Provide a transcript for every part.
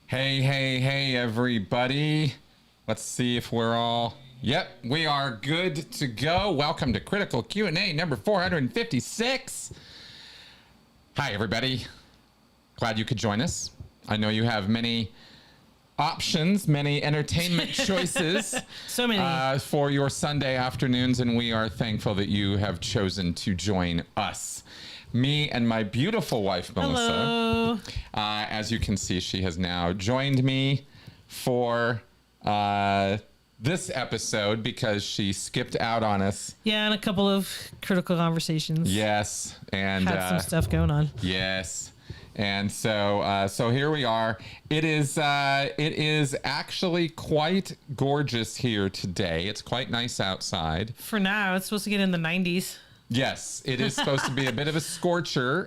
Hey, hey, hey, everybody. Let's see if we're all... Yep, we are good to go. Welcome to Critical Q&A number 456. Hi, everybody. Glad you could join us. I know you have many options, many entertainment choices. So many. For your Sunday afternoons, and we are thankful that you have chosen to join us. Me and my beautiful wife, Melissa. Hello. As you can see, she has now joined me for this episode because she skipped out on us. Yeah, and a couple of critical conversations. Yes, and had some stuff going on. Yes, and so here we are. It is actually quite gorgeous here today. It's quite nice outside. For now, it's supposed to get in the 90s. Yes, it is supposed to be a bit of a scorcher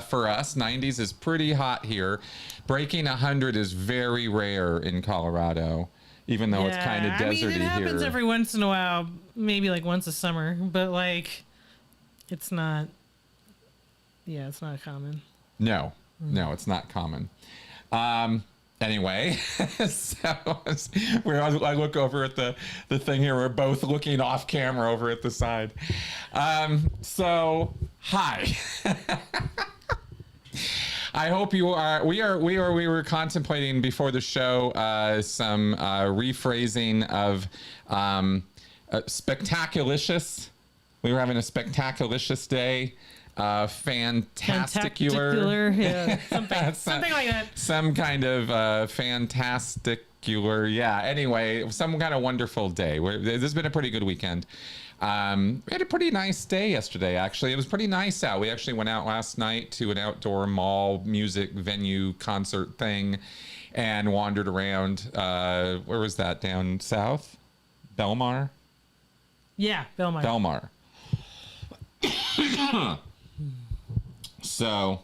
for us. 90s is pretty hot here. Breaking 100 is very rare in Colorado, even though it's kind of deserty here. It happens every once in a while, maybe like once a summer, but like it's not, it's not common. No, it's not common. Anyway, so I look over at the thing here. We're both looking off camera over at the side. So hi. I hope you are. We were contemplating before the show some rephrasing of spectaculicious. We were having a spectaculicious day. Fantasticular, yeah, something like that. Some kind of fantasticular, yeah. Anyway, some kind of wonderful day. This has been a pretty good weekend. We had a pretty nice day yesterday, actually. It was pretty nice out. We actually went out last night to an outdoor mall music venue concert thing and wandered around. Where was that? Down south? Belmar? Yeah, Belmar. So,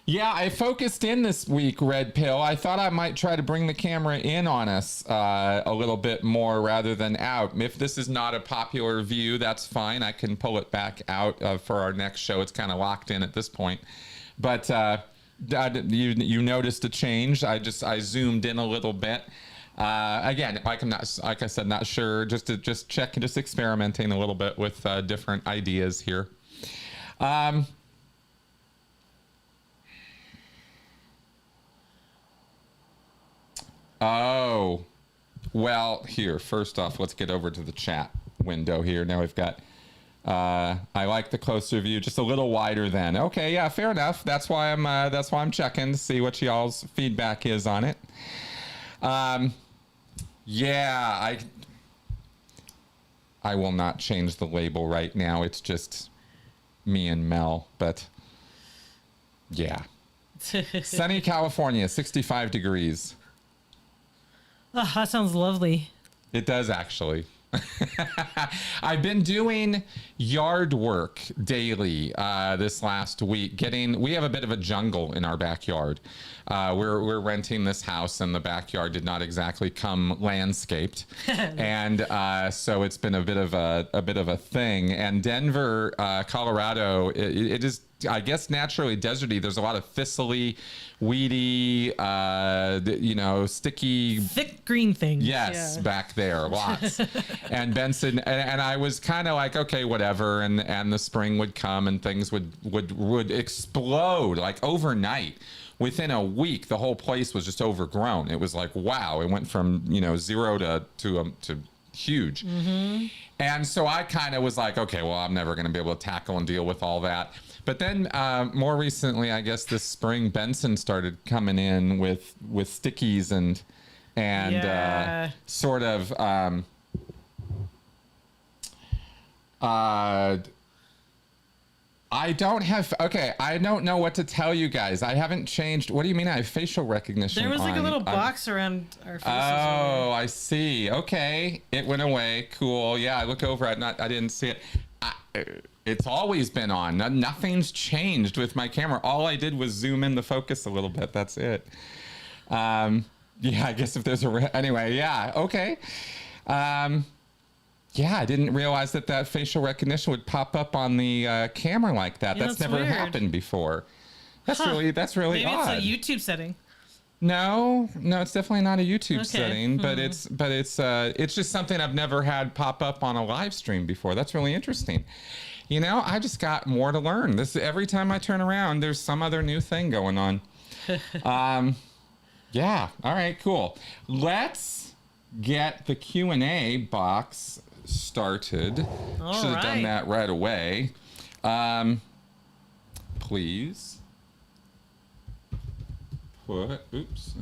yeah, I focused in this week, Red Pill. I thought I might try to bring the camera in on us a little bit more rather than out. If this is not a popular view, that's fine. I can pull it back out for our next show. It's kind of locked in at this point. But you noticed a change. I zoomed in a little bit. Again, like I said, not sure. Just experimenting a little bit with different ideas here. Oh, well, here, first off, let's get over to the chat window here. Now we've got, I like the closer view, just a little wider then. Okay, yeah, fair enough. That's why I'm checking to see what y'all's feedback is on it. Yeah, I will not change the label right now. It's just me and Mel, but yeah. Sunny California, 65 degrees. Oh, that sounds lovely. It does, actually. I've been doing yard work daily this last week. We have a bit of a jungle in our backyard. We're renting this house, and the backyard did not exactly come landscaped, and so it's been a bit of a thing. And Denver, Colorado, it is, I guess, naturally deserty. There's a lot of thistly, weedy, sticky, thick green things. Yes, yeah. Back there, lots. And Benson and I was kind of like, okay, whatever. And the spring would come, and things would explode like overnight. Within a week, the whole place was just overgrown. It was like, wow, it went from zero to huge. Mm-hmm. And so I kind of was like, okay, well, I'm never going to be able to tackle and deal with all that. But then more recently, I guess this spring, Benson started coming in with stickies and sort of I don't know what to tell you guys. I haven't changed. What do you mean I have facial recognition? There was like a little box around our faces. Oh, I see. Okay. It went away. Cool. Yeah, I look over. I didn't see it. It's always been on. Nothing's changed with my camera. All I did was zoom in the focus a little bit. That's it. Yeah, I guess if there's anyway, yeah. Okay. Yeah, I didn't realize that facial recognition would pop up on the camera like that. Yeah, That's never weird. happened before. That's really Maybe odd. it's a YouTube setting. No, it's definitely not a YouTube Okay. setting, but it's just something I've never had pop up on a live stream before. That's really interesting. You know, I just got more to learn. This every time I turn around, there's some other new thing going on. Yeah. All right. Cool. Let's get the Q&A box started. All Should have done right. that right away. Please. Oops,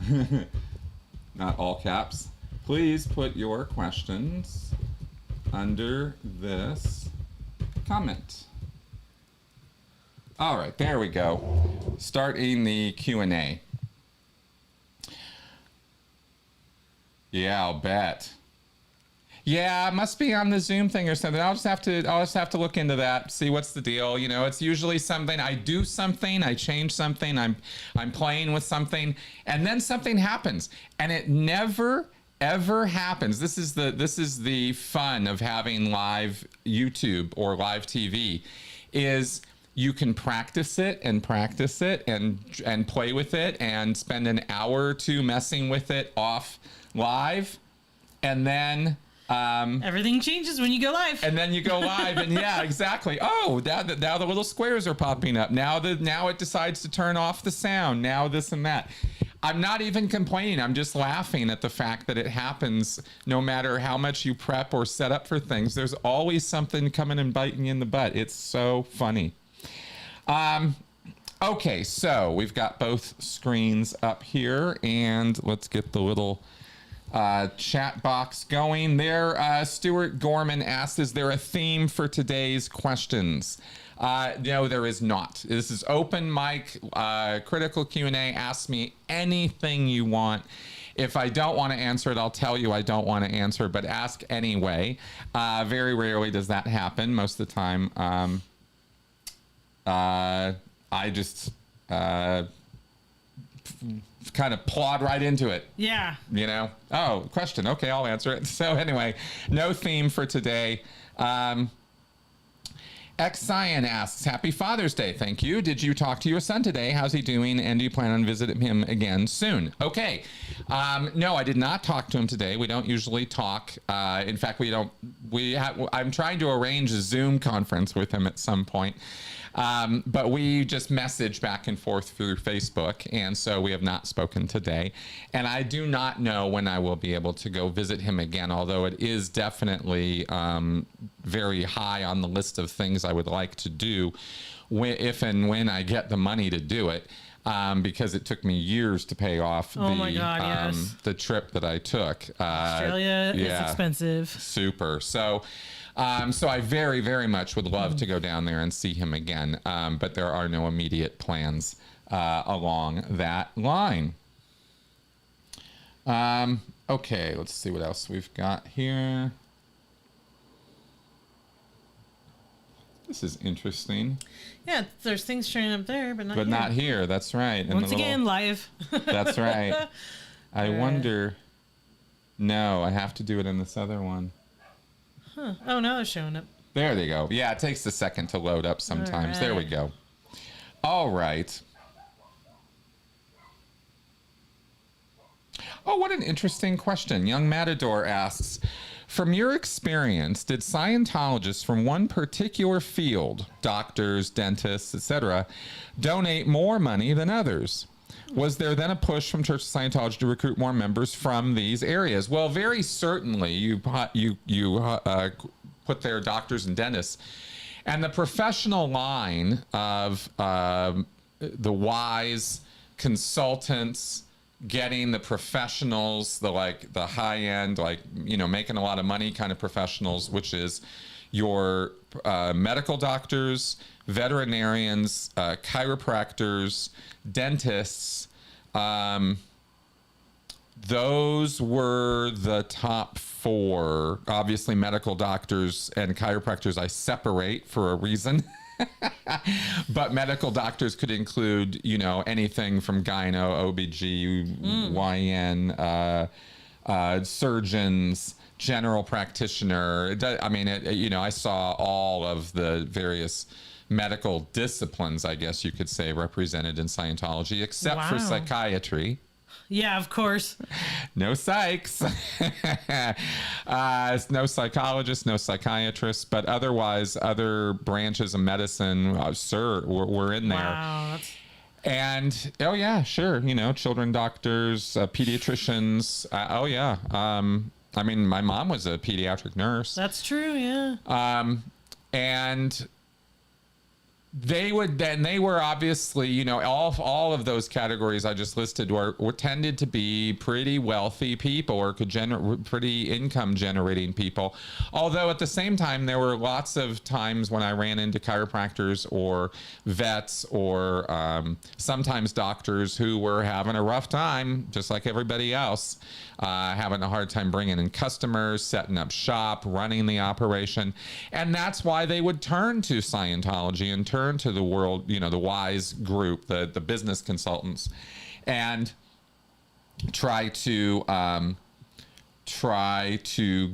not all caps. Please put your questions under this comment. All right, there we go. Starting the Q&A. Yeah, I'll bet. Yeah, it must be on the Zoom thing or something. I'll just have to look into that, see what's the deal. You know, it's usually something I do something, I change something, I'm playing with something, and then something happens, and it never ever happens. This is the fun of having live YouTube or live TV, is you can practice it and play with it and spend an hour or two messing with it off live, and then Everything changes when you go live. and then you go live, and yeah, exactly. Oh, now the little squares are popping up. Now it decides to turn off the sound. Now this and that. I'm not even complaining. I'm just laughing at the fact that it happens no matter how much you prep or set up for things. There's always something coming and biting you in the butt. It's so funny. Okay, so we've got both screens up here, and let's get the little chat box going there. Stuart Gorman asked, is there a theme for today's questions? No, there is not. This is open mic, critical Q&A. Ask me anything you want. If I don't want to answer it, I'll tell you I don't want to answer, but ask anyway. Very rarely does that happen. Most of the time, I just kind of plod right into it. Yeah. You know? Oh, question. Okay, I'll answer it. So anyway, no theme for today. X-Cyan asks, Happy Father's Day. Thank you. Did you talk to your son today? How's he doing? And do you plan on visiting him again soon? Okay. No, I did not talk to him today. We don't usually talk. In fact, I'm trying to arrange a Zoom conference with him at some point. But we just message back and forth through Facebook, and so we have not spoken today. And I do not know when I will be able to go visit him again, although it is definitely very high on the list of things I would like to do if and when I get the money to do it, because it took me years to pay off the trip that I took. Australia is expensive. Super. So I very, very much would love to go down there and see him again, but there are no immediate plans along that line. Okay, let's see what else we've got here. This is interesting. Yeah, there's things showing up there, but not but here. not here. That's right. Once again, live. That's right. I wonder. No, I have to do it in this other one. Huh. Oh, now they're showing up. There they go. Yeah, it takes a second to load up sometimes. All right. There we go. All right. Oh, what an interesting question. Young Matador asks, from your experience, did Scientologists from one particular field, doctors, dentists, etc., donate more money than others? Was there then a push from Church of Scientology to recruit more members from these areas? Well, very certainly you put there doctors and dentists. And the professional line of the WISE consultants, getting the professionals, the high end, making a lot of money kind of professionals, which is your medical doctors, veterinarians, chiropractors, dentists. Those were the top four. Obviously, medical doctors and chiropractors I separate for a reason. But medical doctors could include, anything from gyno, OBGYN, surgeons, general practitioner. I saw all of the various medical disciplines, I guess you could say, represented in Scientology, except for psychiatry. Yeah, of course. No psychs. No psychologists, no psychiatrists, but otherwise other branches of medicine, sir, were in there. Wow. That's... And, oh yeah, sure. You know, children doctors, pediatricians. Oh yeah. I mean, my mom was a pediatric nurse. That's true, yeah. And they were obviously, you know, all of those categories I just listed were tended to be pretty wealthy people or could generate pretty income generating people. Although at the same time, there were lots of times when I ran into chiropractors or vets or sometimes doctors who were having a rough time, just like everybody else, having a hard time bringing in customers, setting up shop, running the operation. And that's why they would turn to Scientology and turn to the world, you know, the WISE group, the business consultants, and try to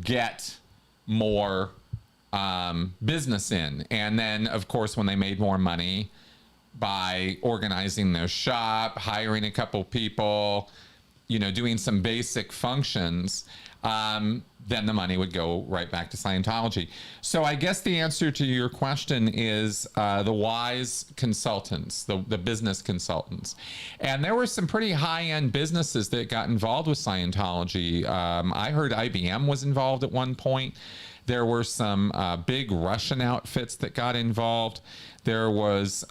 get more business in. And then, of course, when they made more money by organizing their shop, hiring a couple people, you know, doing some basic functions, then the money would go right back to Scientology. So I guess the answer to your question is the WISE consultants, the business consultants. And there were some pretty high-end businesses that got involved with Scientology. I heard IBM was involved at one point. There were some big Russian outfits that got involved. There was...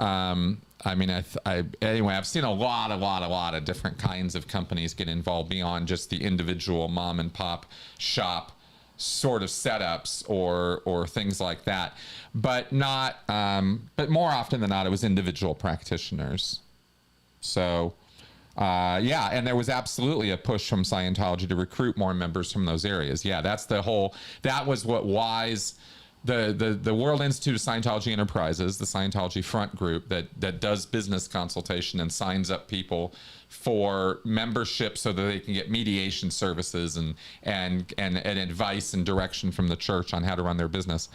anyway, I've seen a lot of different kinds of companies get involved beyond just the individual mom and pop shop sort of setups or things like that. But more often than not, it was individual practitioners. So, and there was absolutely a push from Scientology to recruit more members from those areas. Yeah, that was what WISE... The World Institute of Scientology Enterprises, the Scientology front group that does business consultation and signs up people for membership so that they can get mediation services and advice and direction from the church on how to run their business.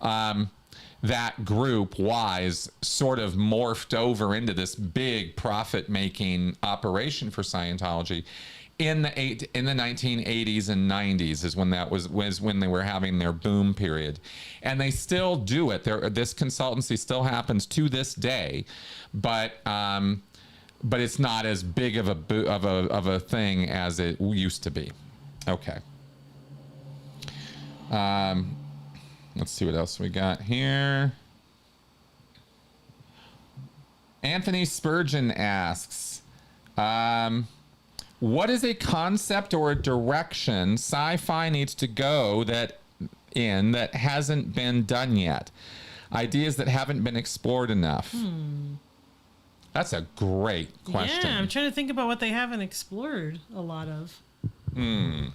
That group, WISE, sort of morphed over into this big profit-making operation for Scientology. In the 1980s and 90s is when was when they were having their boom period, and they still do it. This consultancy still happens to this day, but it's not as big of a thing as it used to be. Okay. Let's see what else we got here. Anthony Spurgeon asks, what is a concept or a direction sci-fi needs to go that hasn't been done yet? Ideas that haven't been explored enough. That's a great question. Yeah, I'm trying to think about what they haven't explored a lot of. I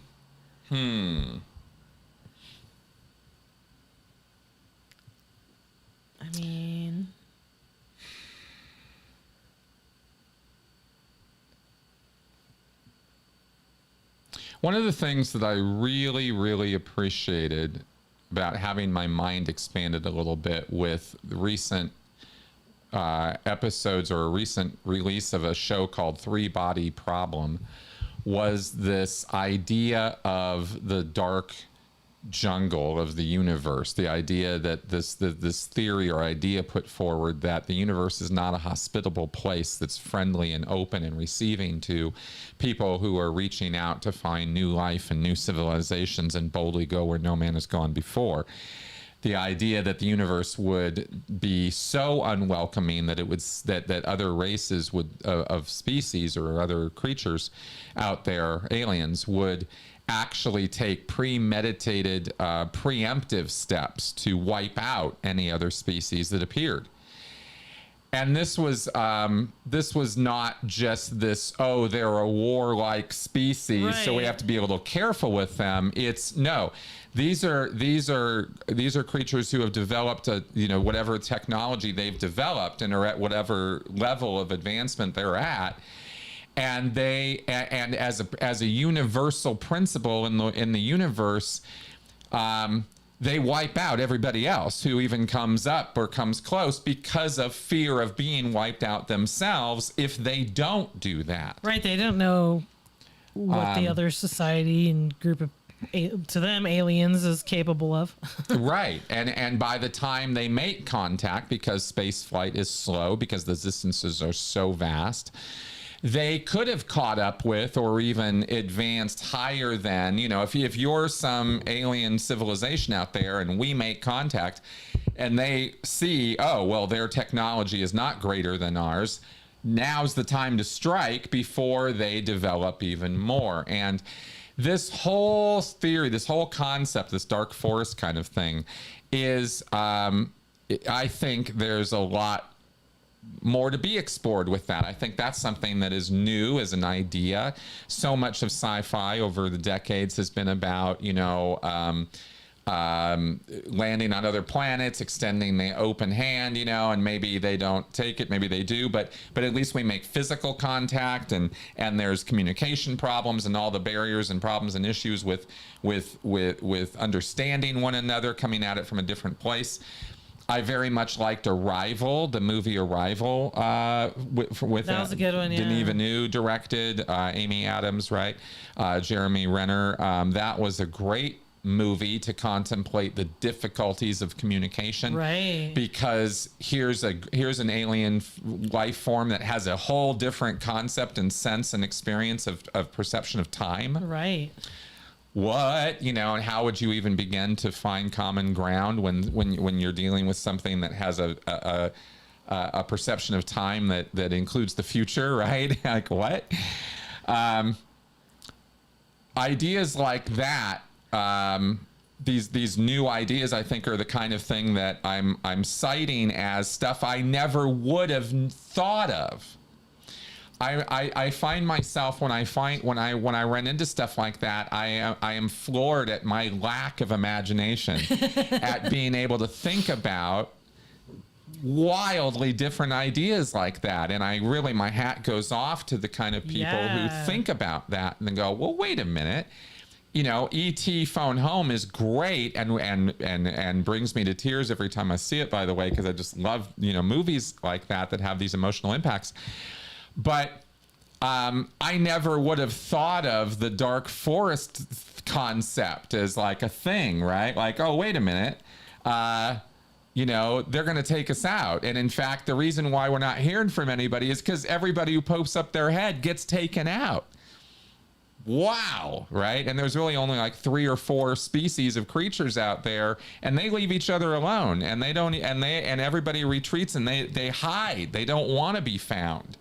mean... One of the things that I really, really appreciated about having my mind expanded a little bit with the recent episodes or a recent release of a show called Three Body Problem was this idea of the dark jungle of the universe, the idea that this theory or idea put forward that the universe is not a hospitable place that's friendly and open and receiving to people who are reaching out to find new life and new civilizations and boldly go where no man has gone before. The idea that the universe would be so unwelcoming that it would that other races would of species or other creatures out there, aliens, would actually take premeditated, preemptive steps to wipe out any other species that appeared. And this was not just this, oh, they're a warlike species, right, so we have to be a little careful with them. It's no. These are creatures who have developed whatever technology they've developed and are at whatever level of advancement they're at. And as a universal principle in the universe, they wipe out everybody else who even comes up or comes close because of fear of being wiped out themselves if they don't do that. Right. They don't know what the other society and group of, to them, aliens is capable of. Right. And by the time they make contact, because space flight is slow, because the distances are so vast, they could have caught up with or even advanced higher than, you know, if you're some alien civilization out there and we make contact and they see, oh, well, their technology is not greater than ours, now's the time to strike before they develop even more. And this whole theory, this whole concept, this dark forest kind of thing is, I think there's a lot more to be explored with that. I think that's something that is new as an idea. So much of sci-fi over the decades has been about, you know, landing on other planets, extending the open hand, you know, and maybe they don't take it, maybe they do, but at least we make physical contact, and there's communication problems and all the barriers and problems and issues with understanding one another, coming at it from a different place. I very much liked Arrival, the movie Arrival, with that was a good one, yeah. Denis Villeneuve directed, Amy Adams, right? Jeremy Renner. That was a great movie to contemplate the difficulties of communication, right? Because here's an alien life form that has a whole different concept and sense and experience of perception of time, right? What, you know, and how would you even begin to find common ground when you're dealing with something that has a perception of time that includes the future, right? Like what? Ideas like that, these new ideas, I think, are the kind of thing that I'm citing as stuff I never would have thought of. I find myself when I run into stuff like that, I am floored at my lack of imagination at being able to think about wildly different ideas like that. And my hat goes off to the kind of people who think about that and then go, well, wait a minute. You know, E.T. Phone Home is great and brings me to tears every time I see it, by the way, because I just love, you know, movies like that have these emotional impacts. But I never would have thought of the dark forest concept as like a thing, right? Like, oh, wait a minute. You know, they're going to take us out. And in fact, the reason why we're not hearing from anybody is because everybody who pokes up their head gets taken out. Wow, right? And there's really only like 3 or 4 species of creatures out there, and they leave each other alone, and they don't, and everybody retreats, and they hide. They don't want to be found.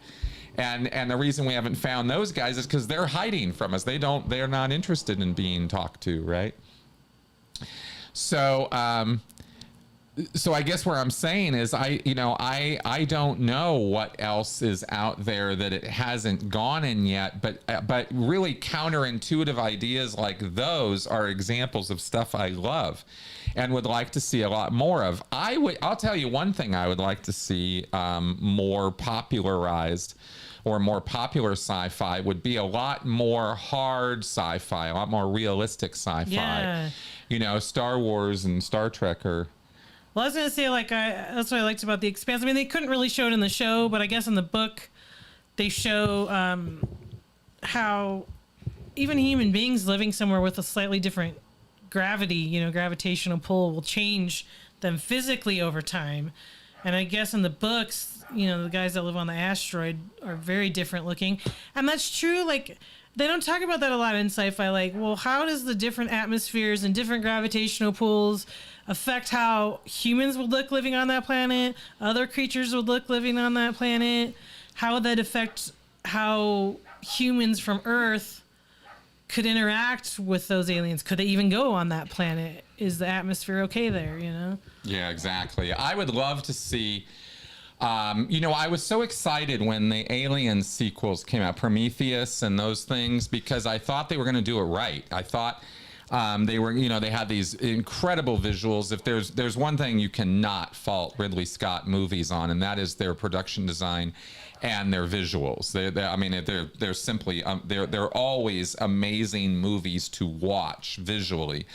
And the reason we haven't found those guys is because they're hiding from us. They're not interested in being talked to, right? So I guess where I'm saying is I don't know what else is out there that it hasn't gone in yet, but really counterintuitive ideas like those are examples of stuff I love and would like to see a lot more of. I'll tell you one thing I would like to see more popularized, or more popular sci-fi, would be a lot more hard sci-fi, a lot more realistic sci-fi. Yeah. You know, Star Wars and Star Trek are... Well, I was going to say, that's what I liked about The Expanse. I mean, they couldn't really show it in the show, but I guess in the book, they show how even human beings living somewhere with a slightly different gravity, you know, gravitational pull will change them physically over time. And I guess in the books, you know, the guys that live on the asteroid are very different looking. And that's true. Like, they don't talk about that a lot in sci-fi. Like, well, how does the different atmospheres and different gravitational pulls affect how humans would look living on that planet, other creatures would look living on that planet? How would that affect how humans from Earth could interact with those aliens? Could they even go on that planet? Is the atmosphere okay there, you know? Yeah, exactly. I would love to see... you know, I was so excited when the Alien sequels came out, Prometheus and those things, because I thought they were going to do it right. I thought they were, you know, they had these incredible visuals. If there's one thing you cannot fault Ridley Scott movies on, and that is their production design and their visuals. They're simply they're always amazing movies to watch visually.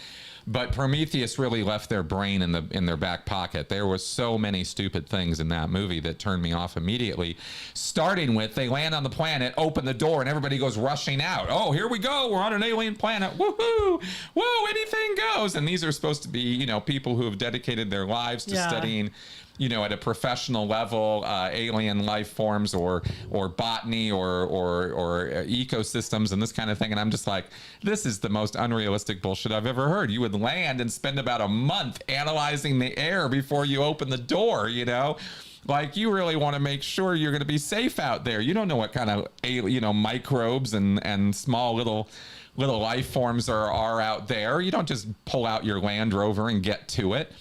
But Prometheus really left their brain in their back pocket. There was so many stupid things in that movie that turned me off immediately. Starting with, they land on the planet, open the door, and everybody goes rushing out. Oh, here we go. We're on an alien planet. Woohoo! Whoa, anything goes. And these are supposed to be, people who have dedicated their lives to studying, at a professional level, alien life forms or botany or ecosystems and this kind of thing. And I'm just like, this is the most unrealistic bullshit I've ever heard. You would land and spend about a month analyzing the air before you open the door, Like, you really want to make sure you're going to be safe out there. You don't know what kind of, microbes and small little life forms are out there. You don't just pull out your Land Rover and get to it.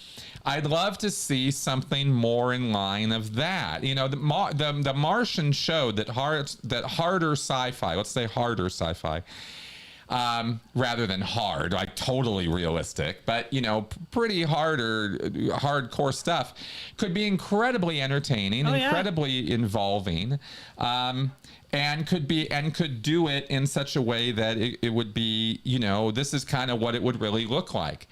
I'd love to see something more in line of that. The Martian showed that harder sci-fi, let's say harder sci-fi, rather than hard, like totally realistic, but pretty hardcore stuff could be incredibly entertaining, incredibly involving, and could do it in such a way that it would be, this is kind of what it would really look like.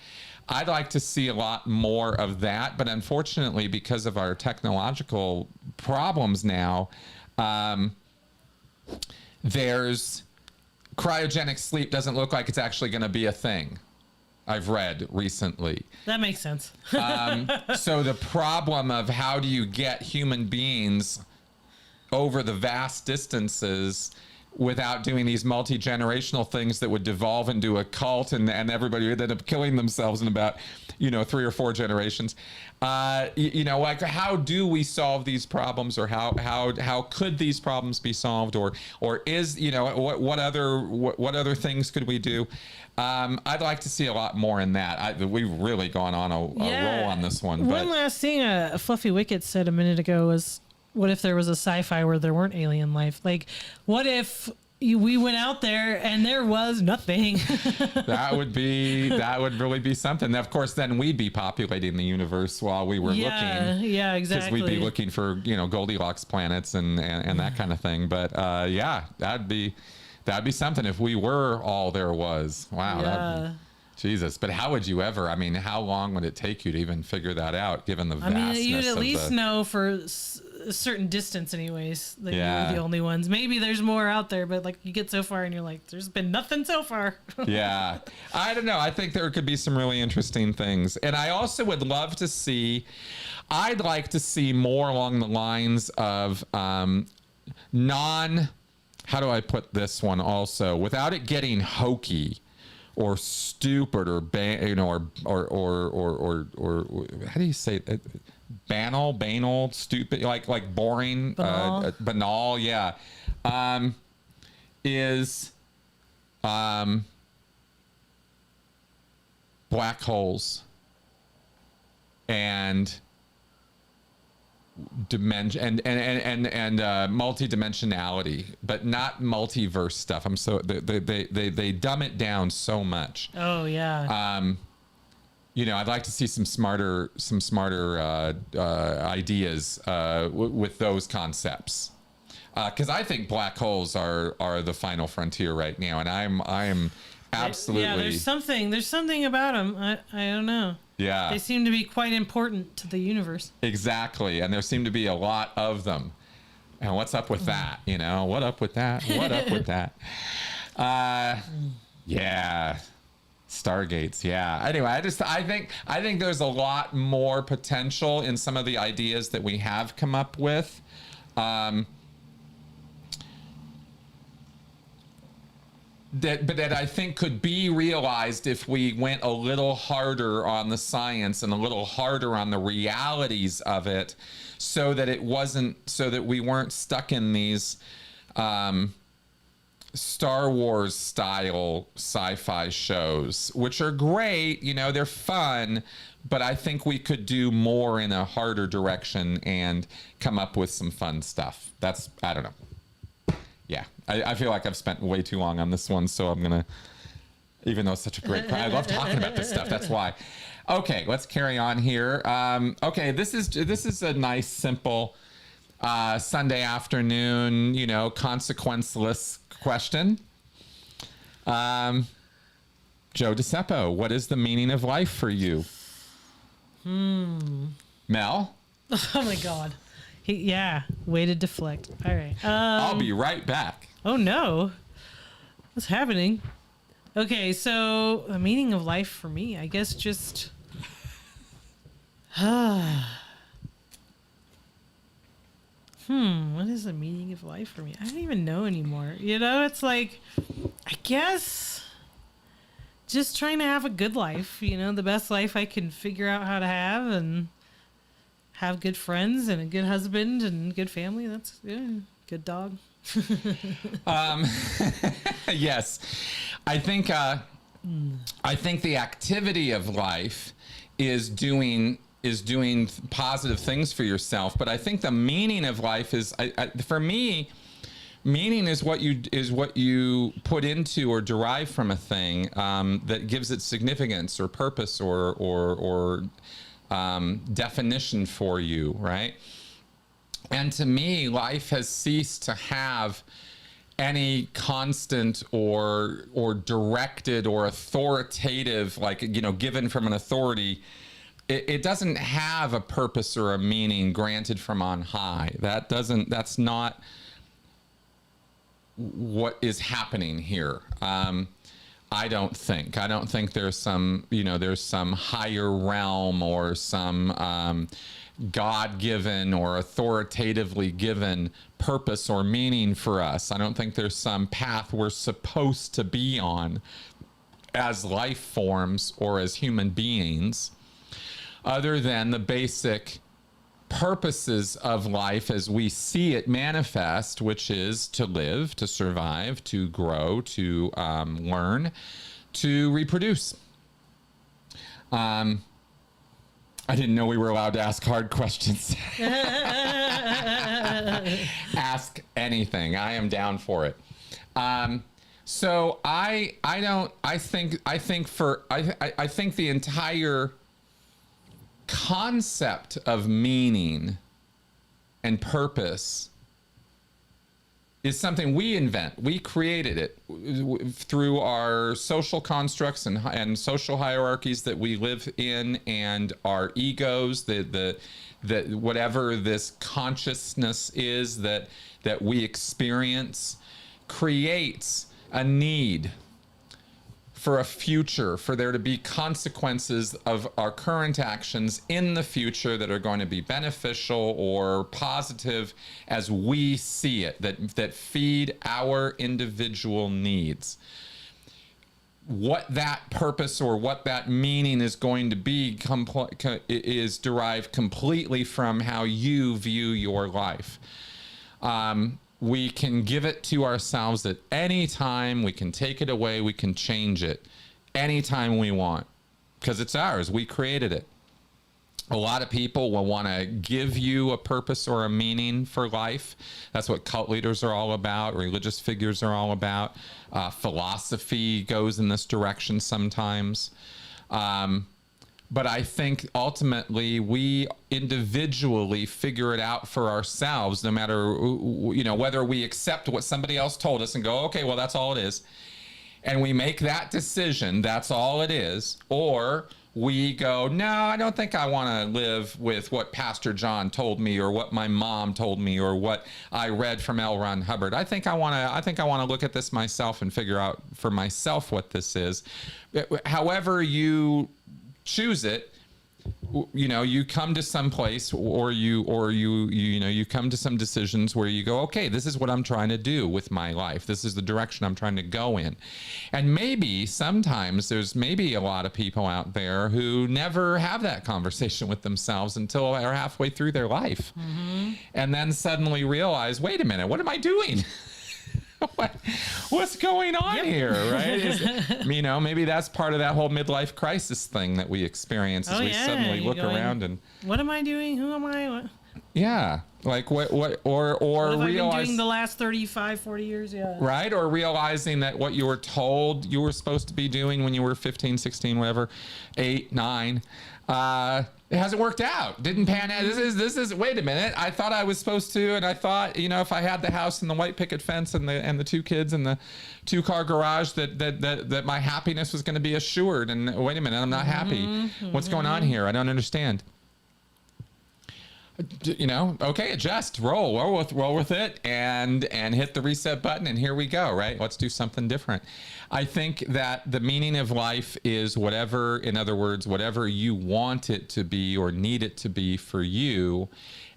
I'd like to see a lot more of that, but unfortunately, because of our technological problems now, there's cryogenic sleep doesn't look like it's actually going to be a thing. I've read recently. That makes sense. So the problem of how do you get human beings over the vast distances without doing these multi-generational things that would devolve into a cult and everybody would end up killing themselves in about 3 or 4 generations. Like, how do we solve these problems, or how could these problems be solved, or is what other things could we do? I'd like to see a lot more in that. We've really gone on a roll on this one. One last thing Fluffy Wicket said a minute ago was, what if there was a sci-fi where there weren't alien life? Like, what if we went out there and there was nothing? That would really be something. Of course, then we'd be populating the universe while we were looking. Yeah, exactly. Because we'd be looking for, Goldilocks planets and that kind of thing. But that'd be something if we were all there was. Wow. Yeah. Jesus, but how would you ever? I mean, how long would it take you to even figure that out, given the vastness? You'd at least know for a certain distance, anyways. That you're the only ones. Maybe there's more out there, but like you get so far and you're like, there's been nothing so far. Yeah, I don't know. I think there could be some really interesting things, and I also would love to see. I'd like to see more along the lines of non. How do I put this one? Also, without it getting hokey or stupid or or how do you say it? Banal, stupid, like boring, banal, yeah. Is black holes and dimension and multi-dimensionality, but not multiverse stuff. They dumb it down so much. Oh yeah. I'd like to see some smarter ideas with those concepts, because I think black holes are the final frontier right now, and I'm absolutely. Yeah, there's something about them. I don't know. Yeah, they seem to be quite important to the universe. Exactly, and there seem to be a lot of them. And what's up with that? What up with that? What up with that? Yeah. Stargates, yeah. Anyway, I think there's a lot more potential in some of the ideas that we have come up with. That I think could be realized if we went a little harder on the science and a little harder on the realities of it, so that we weren't stuck in these Star Wars style sci-fi shows, which are great, they're fun, but I think we could do more in a harder direction and come up with some fun stuff. I don't know. Yeah, I feel like I've spent way too long on this one, so I'm gonna, even though it's such a great, I love talking about this stuff. That's why. Okay, let's carry on here. Okay, this is a nice, simple Sunday afternoon, consequenceless question. Joe DeCeppo, what is the meaning of life for you? Mel? Oh my God. Way to deflect. All right. I'll be right back. Oh no. What's happening? Okay, so the meaning of life for me, I guess just what is the meaning of life for me? I don't even know anymore. You know, it's like, I guess just trying to have a good life, you know, the best life I can figure out how to have, and have good friends and a good husband and good family. That's good dog. Yes. I think the activity of life is doing positive things for yourself, but I think the meaning of life is, for me, meaning is what you put into or derive from a thing that gives it significance or purpose or definition for you, right? And to me, life has ceased to have any constant or directed or authoritative, like, you know, given from an authority. It doesn't have a purpose or a meaning granted from on high. That's not what is happening here. I don't think there's some higher realm or some God-given or authoritatively given purpose or meaning for us. I don't think there's some path we're supposed to be on as life forms or as human beings, other than the basic purposes of life as we see it manifest, which is to live, to survive, to grow, to learn, to reproduce. I didn't know we were allowed to ask hard questions. Ask anything. I am down for it. So I think the entire concept of meaning and purpose is something we invent. We created it through our social constructs and social hierarchies that we live in, and our egos, the whatever this consciousness is that we experience, creates a need for a future, for there to be consequences of our current actions in the future that are going to be beneficial or positive as we see it, that feed our individual needs. What that purpose or what that meaning is going to be is derived completely from how you view your life. We can give it to ourselves at any time. We can take it away. We can change it anytime we want, because it's ours. We created it. A lot of people will want to give you a purpose or a meaning for life. That's what cult leaders are all about. Religious figures are all about. Philosophy goes in this direction sometimes. But I think ultimately we individually figure it out for ourselves, no matter, whether we accept what somebody else told us and go, okay, well, that's all it is. And we make that decision, that's all it is. Or we go, no, I don't think I want to live with what Pastor John told me or what my mom told me or what I read from L. Ron Hubbard. I think I want to look at this myself and figure out for myself what this is. However you choose it, you come to some place or you come to some decisions where you go, okay, this is what I'm trying to do with my life. This is the direction I'm trying to go in. And maybe sometimes there's maybe a lot of people out there who never have that conversation with themselves until they're halfway through their life. Mm-hmm. And then suddenly realize, wait a minute, what am I doing? What's going on here, right? Maybe that's part of that whole midlife crisis thing that we experience as we suddenly look around and... What am I doing? Who am I? What? Yeah. Like or What have I been realize doing the last 35, 40 years? Yeah. right? Or realizing that what you were told you were supposed to be doing when you were 15, 16, whatever, 8, 9, it hasn't worked out. Didn't pan out. This is wait a minute. I thought I was supposed to, and I thought, if I had the house and the white picket fence and the 2 kids and the 2-car garage that my happiness was going to be assured. And wait a minute, I'm not happy. What's going on here? I don't understand. Okay, adjust, roll with it, and hit the reset button, and here we go, right? Let's do something different. I think that the meaning of life is whatever, in other words, whatever you want it to be or need it to be for you,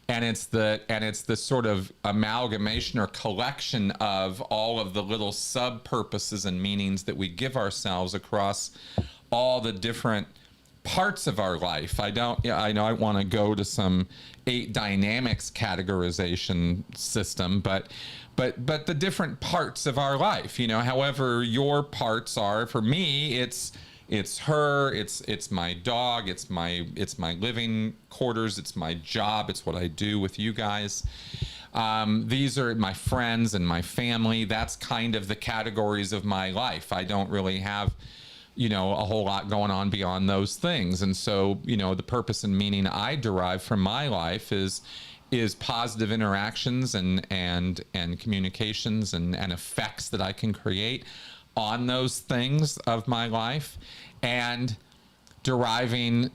and it's the sort of amalgamation or collection of all of the little sub purposes and meanings that we give ourselves across all the different parts of our life. I know I want to go to some 8 dynamics categorization system, but the different parts of our life, however your parts are. For me, it's her, it's my dog, it's my living quarters, it's my job, it's what I do with you guys. These are my friends and my family. That's kind of the categories of my life. I don't really have a whole lot going on beyond those things. And so, the purpose and meaning I derive from my life is positive interactions and communications and effects that I can create on those things of my life, and deriving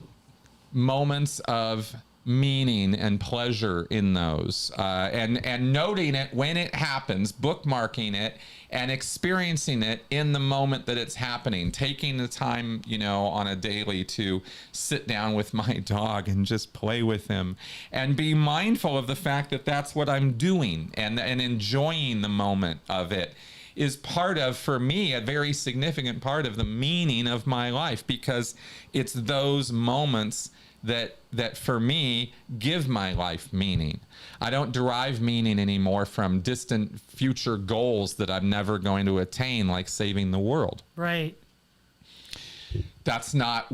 moments of meaning and pleasure in those, and noting it when it happens, bookmarking it, and experiencing it in the moment that it's happening, taking the time, on a daily to sit down with my dog and just play with him and be mindful of the fact that that's what I'm doing, and enjoying the moment of it is part of, for me, a very significant part of the meaning of my life, because it's those moments that for me give my life meaning. I don't derive meaning anymore from distant future goals that I'm never going to attain, like saving the world. Right. That's not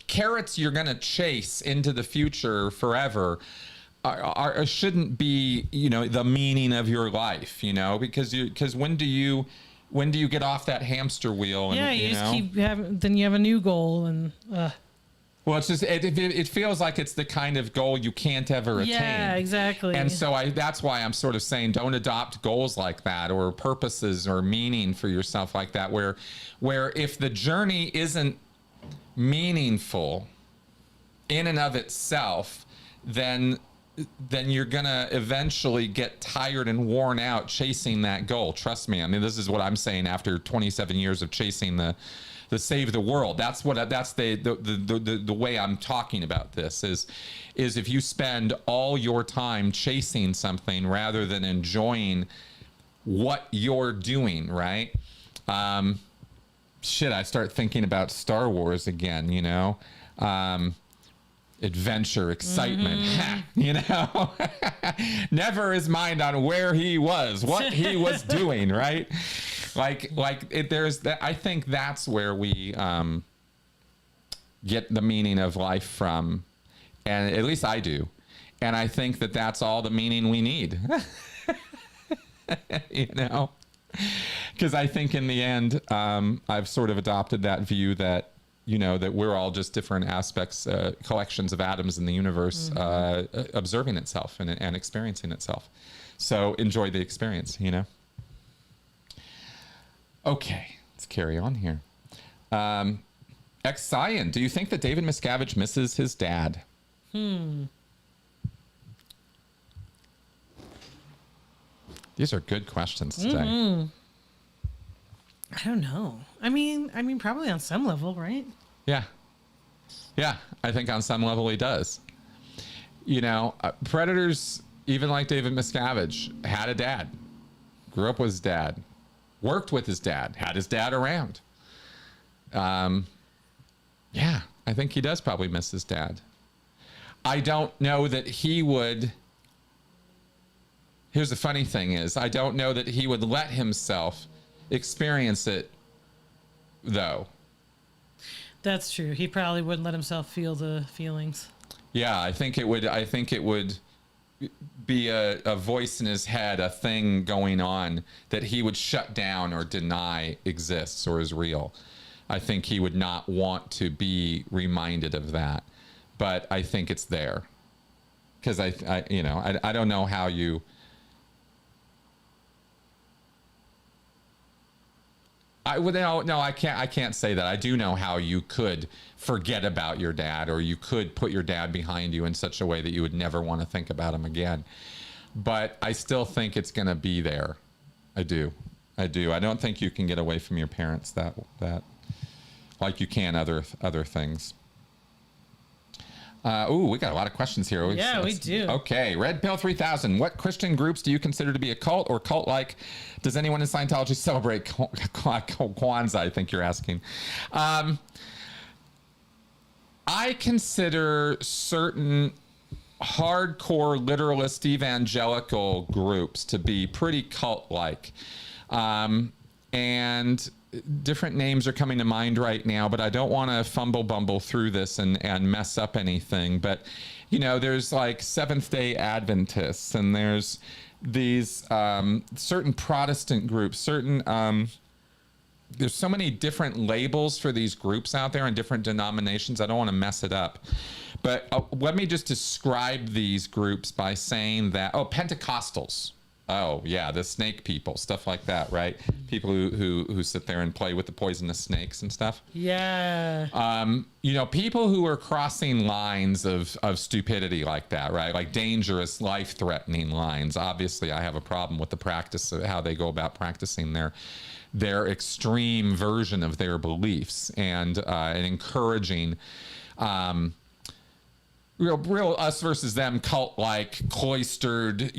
carrots you're going to chase into the future forever shouldn't be, the meaning of your life, because when do you get off that hamster wheel? And, you just keep having, then you have a new goal, and well, it's just it feels like it's the kind of goal you can't ever attain. Yeah, exactly. And so that's why I'm sort of saying, don't adopt goals like that, or purposes or meaning for yourself like that, where if the journey isn't meaningful in and of itself, then you're gonna eventually get tired and worn out chasing that goal. Trust me. I mean, this is what I'm saying after 27 years of chasing the save the world. That's the way I'm talking about this is if you spend all your time chasing something rather than enjoying what you're doing, right? I start thinking about Star Wars again, adventure, excitement, never his mind on where he was, what he was doing, right? There's that. I think that's where we get the meaning of life from, and at least I do. And I think that that's all the meaning we need, because I think in the end, I've sort of adopted that view that, that we're all just different aspects, collections of atoms in the universe, observing itself and experiencing itself. So enjoy the experience, Okay, let's carry on here. Ex-Scion, do you think that David Miscavige misses his dad? These are good questions today. I don't know. I mean, probably on some level, right? Yeah. I think on some level he does. Predators, even like David Miscavige, had a dad, grew up with his dad, worked with his dad, had his dad around. Yeah, I think he does probably miss his dad. I don't know that he would. Here's the funny thing is, I don't know that he would let himself experience it, though. That's true. He probably wouldn't let himself feel the feelings. Yeah, I think it would be a voice in his head, a thing going on that he would shut down or deny exists or is real. I think he would not want to be reminded of that, but I think it's there. Because I don't know how you. I can't say that. I do know how you could forget about your dad, or you could put your dad behind you in such a way that you would never want to think about him again. But I still think it's going to be there. I do. I don't think you can get away from your parents that like you can other things. We got a lot of questions here. Yeah, we do. Okay, Red Pill 3000. What Christian groups do you consider to be a cult or cult-like? Does anyone in Scientology celebrate Kwanzaa? I think you're asking. I consider certain hardcore literalist evangelical groups to be pretty cult-like. And different names are coming to mind right now, but I don't want to bumble through this and mess up anything. But, there's like Seventh-day Adventists, and there's these certain Protestant groups, there's so many different labels for these groups out there and different denominations. I don't want to mess it up. But let me just describe these groups by saying that, Pentecostals. Oh, yeah, the snake people, stuff like that, right? People who sit there and play with the poisonous snakes and stuff. Yeah. People who are crossing lines of stupidity like that, right? Like dangerous, life-threatening lines. Obviously, I have a problem with the practice of how they go about practicing their extreme version of their beliefs and encouraging real us versus them cult-like, cloistered,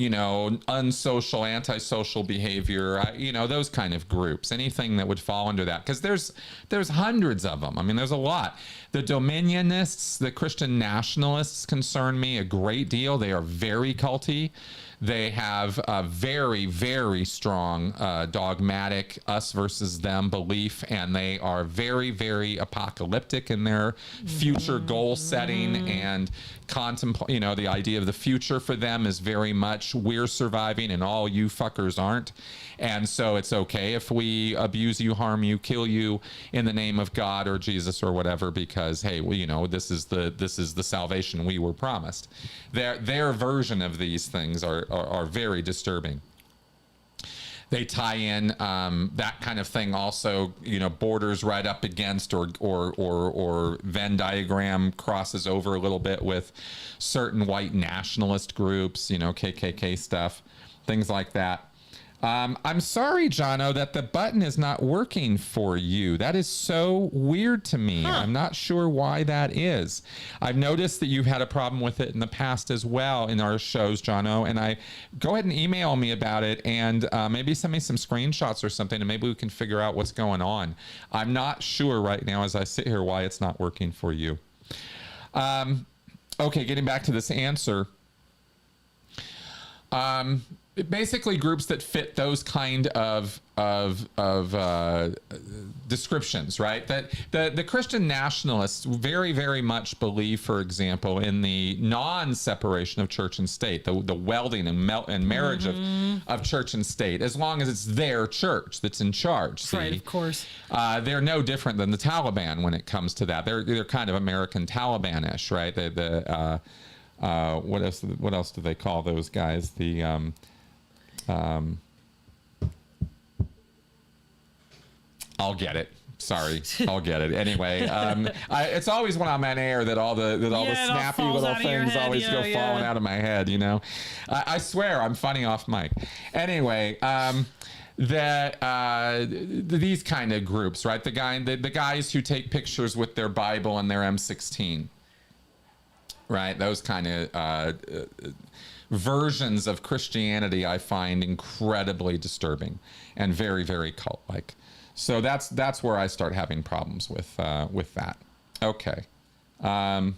unsocial, antisocial behavior, those kind of groups, anything that would fall under that, because there's hundreds of them. I mean, there's a lot. The Dominionists, the Christian nationalists concern me a great deal. They are very culty. They have a very, very strong dogmatic us versus them belief, and they are very, very apocalyptic in their future goal setting and contemplate. The idea of the future for them is very much we're surviving and all you fuckers aren't. And so it's okay if we abuse you, harm you, kill you in the name of God or Jesus or whatever, because hey, this is the salvation we were promised. Their version of these things are very disturbing. They tie in that kind of thing also, borders right up against or Venn diagram crosses over a little bit with certain white nationalist groups, KKK stuff, things like that. I'm sorry, Jono, that the button is not working for you. That is so weird to me. I'm not sure why that is. I've noticed that you've had a problem with it in the past as well in our shows, Jono, and go ahead and email me about it and maybe send me some screenshots or something, and maybe we can figure out what's going on. I'm not sure right now as I sit here why it's not working for you. Okay, getting back to this answer. Basically groups that fit those kind of descriptions, right? That the Christian nationalists very, very much believe, for example, in the non-separation of church and state, the welding and marriage of church and state, as long as it's their church that's in charge. See? Right, of course. They're no different than the Taliban when it comes to that. They're kind of American Taliban-ish, right? What else do they call those guys? I'll get it. Sorry, I'll get it. Anyway, it's always when I'm on air that all the snappy little things always go falling out of my head. I swear I'm funny off mic. Anyway, these kind of groups, right? The guys who take pictures with their Bible and their M16, right? Those kind of versions of Christianity I find incredibly disturbing and very, very cult-like. So that's where I start having problems with that. Okay. Joe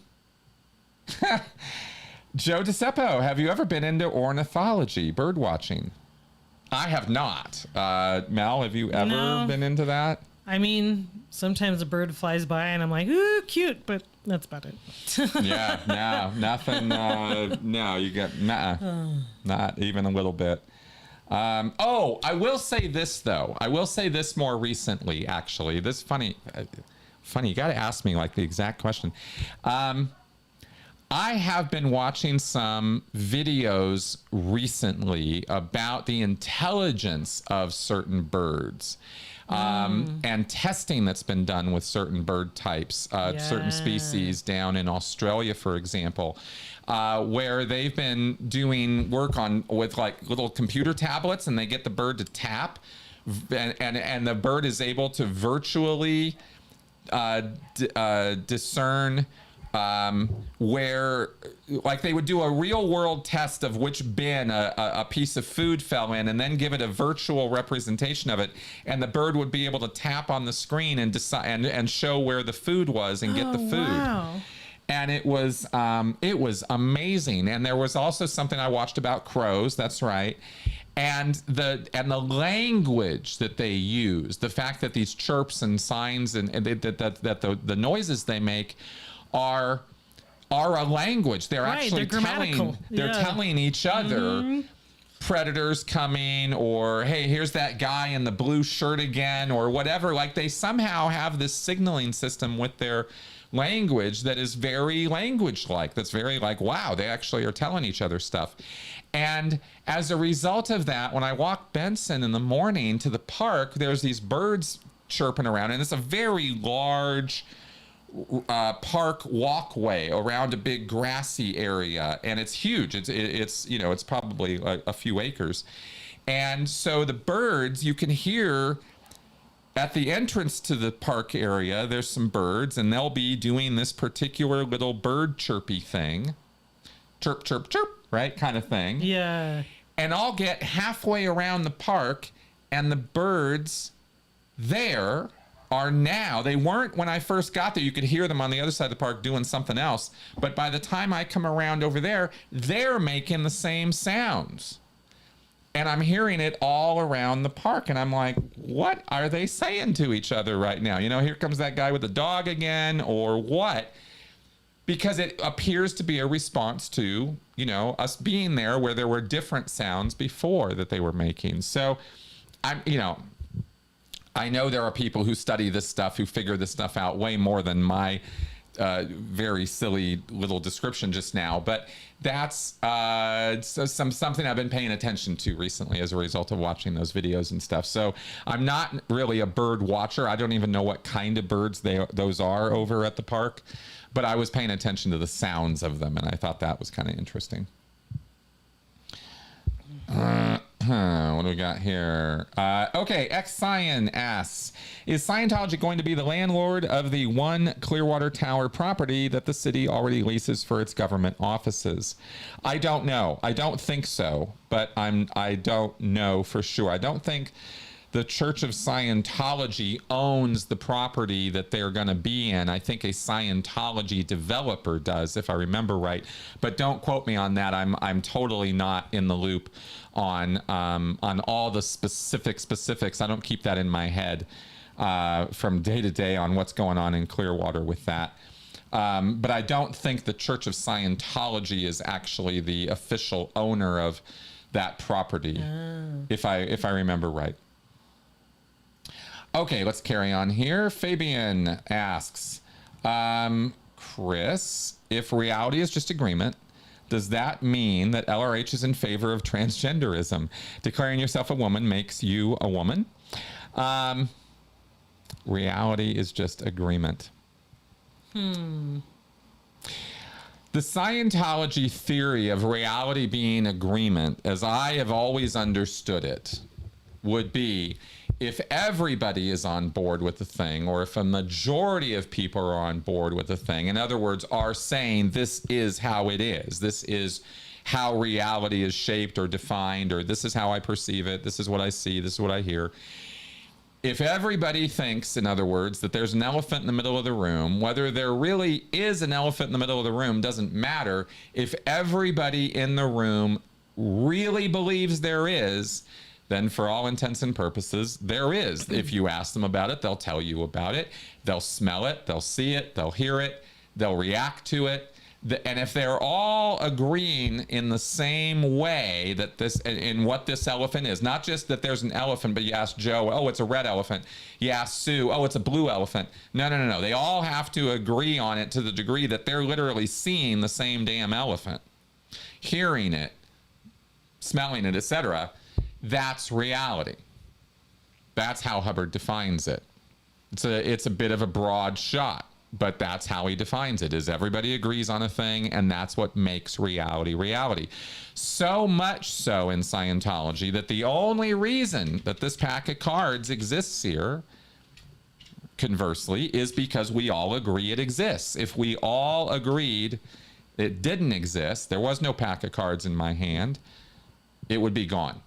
DeCeppo, have you ever been into ornithology, bird watching? I have not. Mel, have you ever been into that? I mean, sometimes a bird flies by and I'm like, ooh, cute, but That's about it. Yeah, no, nothing. No, you get not even a little bit. Oh, I will say this though. I will say this more recently, actually. This funny. You got to ask me like the exact question. I have been watching some videos recently about the intelligence of certain birds. And testing that's been done with certain bird types, certain species down in Australia, for example, where they've been doing work with like little computer tablets, and they get the bird to tap, and the bird is able to virtually discern where, like, they would do a real world test of which bin a piece of food fell in, and then give it a virtual representation of it, and the bird would be able to tap on the screen and decide and show where the food was and get the food. Wow. And it was amazing. And there was also something I watched about crows. That's right. And the language that they use, the fact that these chirps and signs and that the noises they make are a language. They're actually telling each other predators coming, or hey, here's that guy in the blue shirt again, or whatever. Like, they somehow have this signaling system with their language that is very language-like. That's very like, wow, they actually are telling each other stuff. And as a result of that, when I walk Benson in the morning to the park, there's these birds chirping around, and it's a very large park walkway around a big grassy area, and it's huge. It's you know, it's probably a few acres. And so the birds, you can hear at the entrance to the park area, there's some birds, and they'll be doing this particular little bird chirpy thing. Chirp, chirp, chirp, right? Kind of thing. Yeah. And I'll get halfway around the park, and the birds there are now, they weren't when I first got there. You could hear them on the other side of the park doing something else. But by the time I come around over there, they're making the same sounds. And I'm hearing it all around the park. And I'm like, what are they saying to each other right now? You know, here comes that guy with the dog again, or what? Because it appears to be a response to, you know, us being there where there were different sounds before that they were making. So I know there are people who study this stuff, who figure this stuff out way more than my very silly little description just now. But that's something I've been paying attention to recently as a result of watching those videos and stuff. So I'm not really a bird watcher. I don't even know what kind of birds those are over at the park. But I was paying attention to the sounds of them, and I thought that was kind of interesting. What do we got here? Okay, X-Cyan asks, is Scientology going to be the landlord of the one Clearwater Tower property that the city already leases for its government offices? I don't know. I don't think so, but I don't know for sure. I don't think the Church of Scientology owns the property that they're going to be in. I think a Scientology developer does, if I remember right. But don't quote me on that. I'm totally not in the loop on all the specifics. I don't keep that in my head from day to day on what's going on in Clearwater with that. But I don't think the Church of Scientology is actually the official owner of that property, if I remember right. Okay, let's carry on here. Fabian asks, Chris, if reality is just agreement, does that mean that LRH is in favor of transgenderism? Declaring yourself a woman makes you a woman? Reality is just agreement. The Scientology theory of reality being agreement, as I have always understood it, would be if everybody is on board with the thing, or if a majority of people are on board with the thing, in other words, are saying this is how it is, this is how reality is shaped or defined, or this is how I perceive it, this is what I see, this is what I hear. If everybody thinks, in other words, that there's an elephant in the middle of the room, whether there really is an elephant in the middle of the room doesn't matter. If everybody in the room really believes there is, then for all intents and purposes, there is. If you ask them about it, they'll tell you about it. They'll smell it, they'll see it, they'll hear it. they'll react to it. And if they're all agreeing in the same way that in what this elephant is, not just that there's an elephant, but you ask Joe, oh, it's a red elephant. You ask Sue, oh, it's a blue elephant. No. They all have to agree on it to the degree that they're literally seeing the same damn elephant, hearing it, smelling it, etc. That's reality. That's how Hubbard defines it. It's a bit of a broad shot. But that's how he defines it, is everybody agrees on a thing, and that's what makes reality reality. So much so in Scientology that the only reason that this pack of cards exists here, conversely, is because we all agree it exists. If we all agreed it didn't exist, there was no pack of cards in my hand, it would be gone.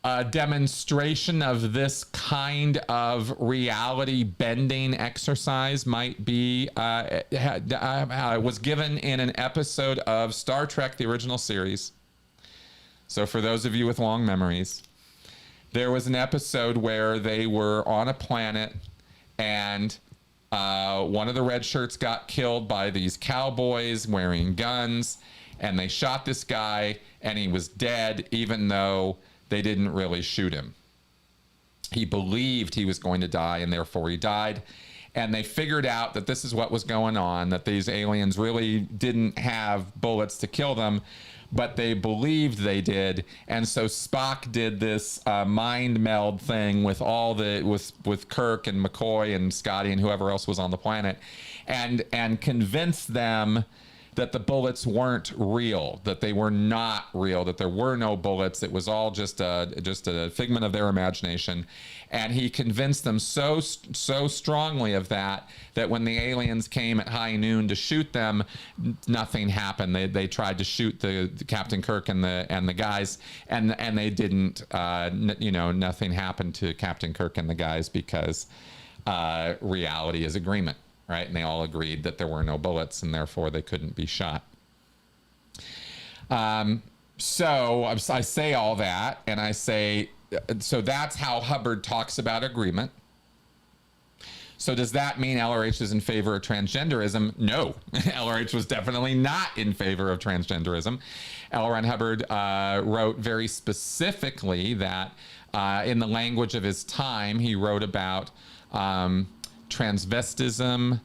A demonstration of this kind of reality bending exercise might be was given in an episode of Star Trek, the original series. So for those of you with long memories, there was an episode where they were on a planet and one of the red shirts got killed by these cowboys wearing guns, and they shot this guy and he was dead even though they didn't really shoot him. He believed he was going to die, and therefore he died. And they figured out that this is what was going on, that these aliens really didn't have bullets to kill them, but they believed they did. And so Spock did this mind meld thing with with Kirk and McCoy and Scotty and whoever else was on the planet, and convinced them that the bullets weren't real, that they were not real, that there were no bullets. It was all just a figment of their imagination. And he convinced them so strongly of that when the aliens came at high noon to shoot them, nothing happened. They tried to shoot the Captain Kirk and the guys, and they didn't. Nothing happened to Captain Kirk and the guys because reality is agreement. Right? And they all agreed that there were no bullets and therefore they couldn't be shot. So I say all that, and I say, so that's how Hubbard talks about agreement. So does that mean LRH is in favor of transgenderism? No, LRH was definitely not in favor of transgenderism. L. Ron Hubbard wrote very specifically that in the language of his time, he wrote about transvestism,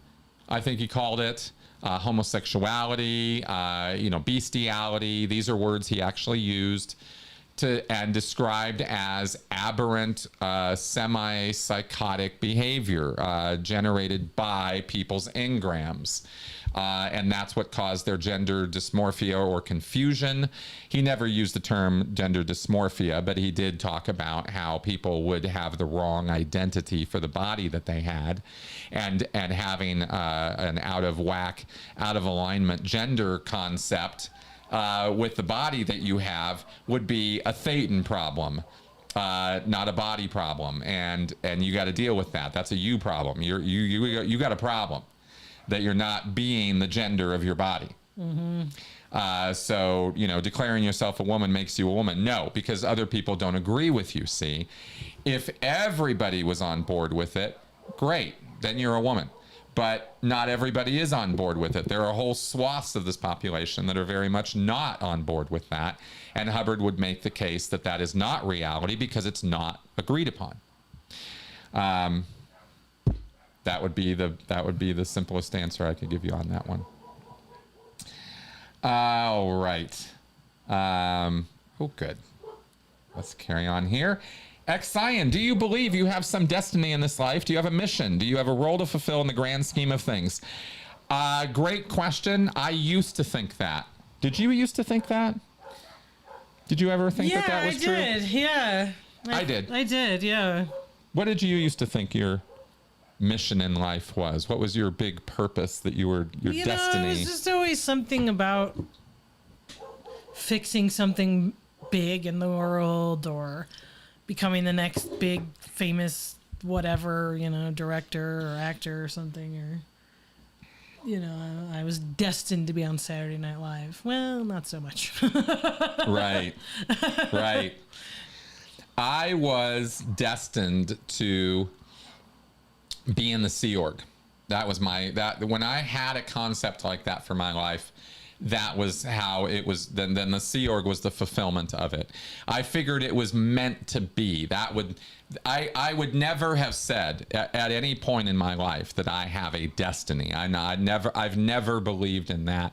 I think he called it, homosexuality, bestiality. These are words he actually used and described as aberrant, semi-psychotic behavior generated by people's engrams. And that's what caused their gender dysmorphia or confusion. He never used the term gender dysmorphia, but he did talk about how people would have the wrong identity for the body that they had, and having an out of whack, out of alignment gender concept with the body that you have would be a thetan problem, not a body problem, and you got to deal with that. That's a you problem. You got a problem that you're not being the gender of your body. Mm-hmm. So, declaring yourself a woman makes you a woman. No, because other people don't agree with you, see? If everybody was on board with it, great, then you're a woman. But not everybody is on board with it. There are whole swaths of this population that are very much not on board with that. And Hubbard would make the case that that is not reality because it's not agreed upon. That would be the simplest answer I could give you on that one. All right. Good. Let's carry on here. X-Cyan, do you believe you have some destiny in this life? Do you have a mission? Do you have a role to fulfill in the grand scheme of things? Great question. I used to think that. Did you used to think that? Did you ever think that was true? Yeah, I did. Yeah. I did. I did, yeah. What did you used to think your mission in life was? What was your big purpose that your destiny? It was just always something about fixing something big in the world or becoming the next big famous whatever, director or actor or something, or I was destined to be on Saturday Night Live. Well, not so much. Right. I was destined to be in the Sea Org. That was when I had a concept like that for my life, that was how it was. Then the Sea Org was the fulfillment of it. I figured it was meant to be. I would never have said at any point in my life that I have a destiny. I've never believed in that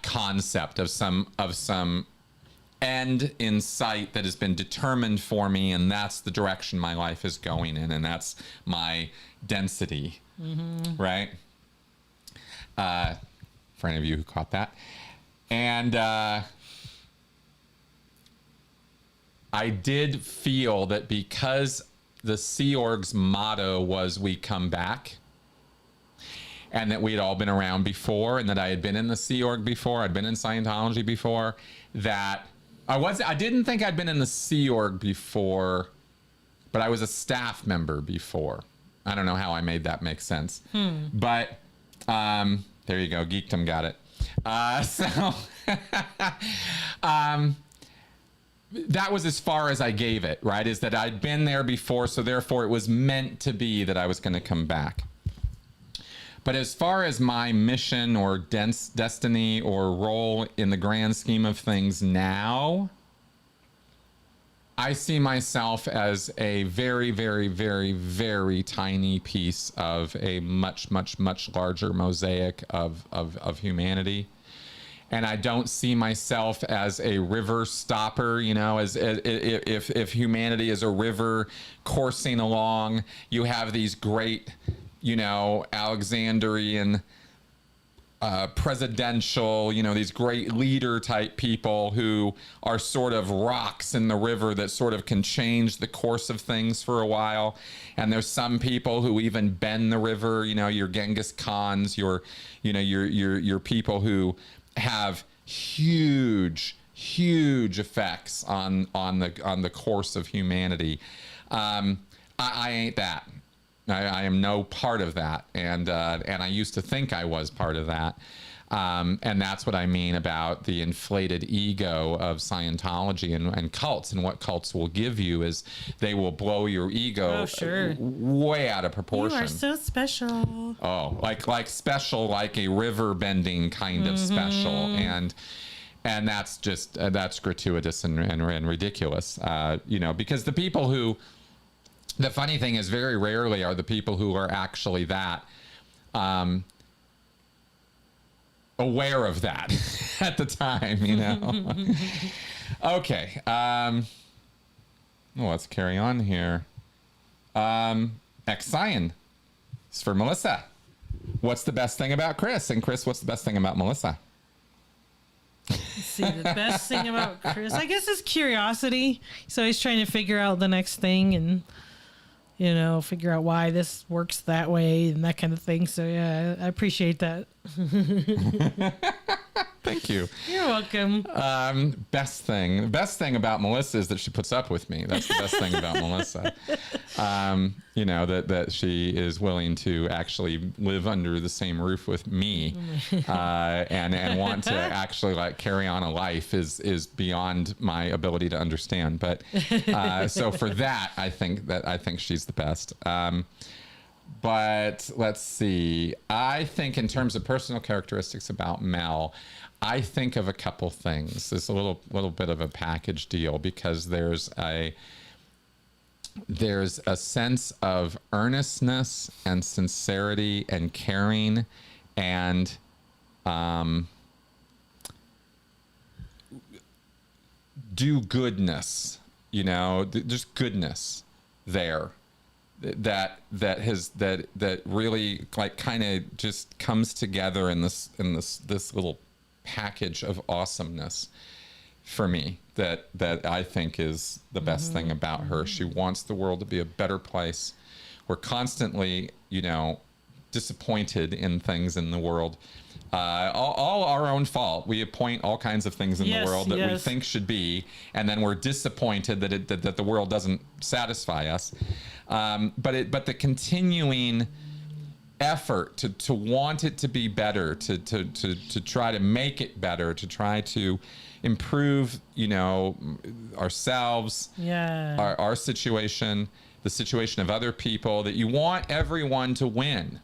concept of some end in sight that has been determined for me, and that's the direction my life is going in, and that's my density, right? For any of you who caught that. And I did feel that because the Sea Org's motto was "We come back," and that we had all been around before, and that I had been in the Sea Org before, I'd been in Scientology before, that I didn't think I'd been in the Sea Org before, but I was a staff member before. I don't know how I made that make sense. But there you go, Geekdom got it. That was as far as I gave it, right? Is that I'd been there before, so therefore it was meant to be that I was going to come back. But as far as my mission or destiny or role in the grand scheme of things now, I see myself as a very, very, very, very tiny piece of a much, much, much larger mosaic of humanity. And I don't see myself as a river stopper, as if humanity is a river coursing along. You have these great, Alexandrian presidential, these great leader type people who are sort of rocks in the river that sort of can change the course of things for a while. And there's some people who even bend the river, your Genghis Khans, your people who have huge effects on the course of humanity. I ain't that. I am no part of that, and I used to think I was part of that, and that's what I mean about the inflated ego of Scientology and cults. And what cults will give you is they will blow your ego way out of proportion. You are so special. Oh, like special, like a river bending kind of special, and that's just that's gratuitous and ridiculous, because the people who. The funny thing is, very rarely are the people who are actually that aware of that at the time, Okay. Let's carry on here. X-Scion. It's for Melissa. What's the best thing about Chris? And Chris, what's the best thing about Melissa? Let's see, the best thing about Chris, I guess, is curiosity. So he's trying to figure out the next thing and... figure out why this works that way and that kind of thing. So, yeah, I appreciate that. Thank you. You're welcome. Best thing. The best thing about Melissa is that she puts up with me. That's the best thing about Melissa. That she is willing to actually live under the same roof with me and want to actually carry on a life is beyond my ability to understand. But so for that, I think she's the best. But let's see. I think in terms of personal characteristics about Mel, I think of a couple things. It's a little bit of a package deal because there's a sense of earnestness and sincerity and caring and do goodness, just goodness there. That really kind of just comes together in this little package of awesomeness for me that I think is the best thing about her. She wants the world to be a better place. We're constantly, disappointed in things in the world. All our own fault. We appoint all kinds of things in the world that we think should be, and then we're disappointed that the world doesn't satisfy us. But the continuing effort to want it to be better, to try to make it better, to try to improve, ourselves, our situation, the situation of other people, that you want everyone to win.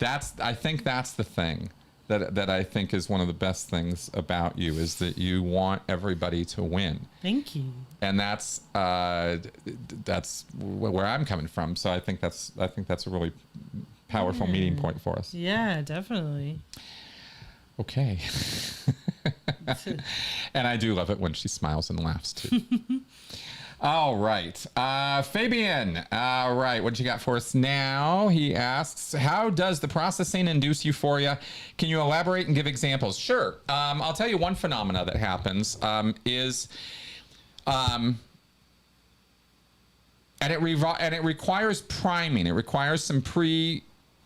I think that's the thing that I think is one of the best things about you, is that you want everybody to win. Thank you. And that's where I'm coming from. So I think that's a really powerful meeting point for us. Yeah, definitely. Okay. And I do love it when she smiles and laughs too. All right. Fabian. All right. What you got for us now? He asks, how does the processing induce euphoria? Can you elaborate and give examples? Sure. I'll tell you one phenomena that happens is, and it requires priming. It requires some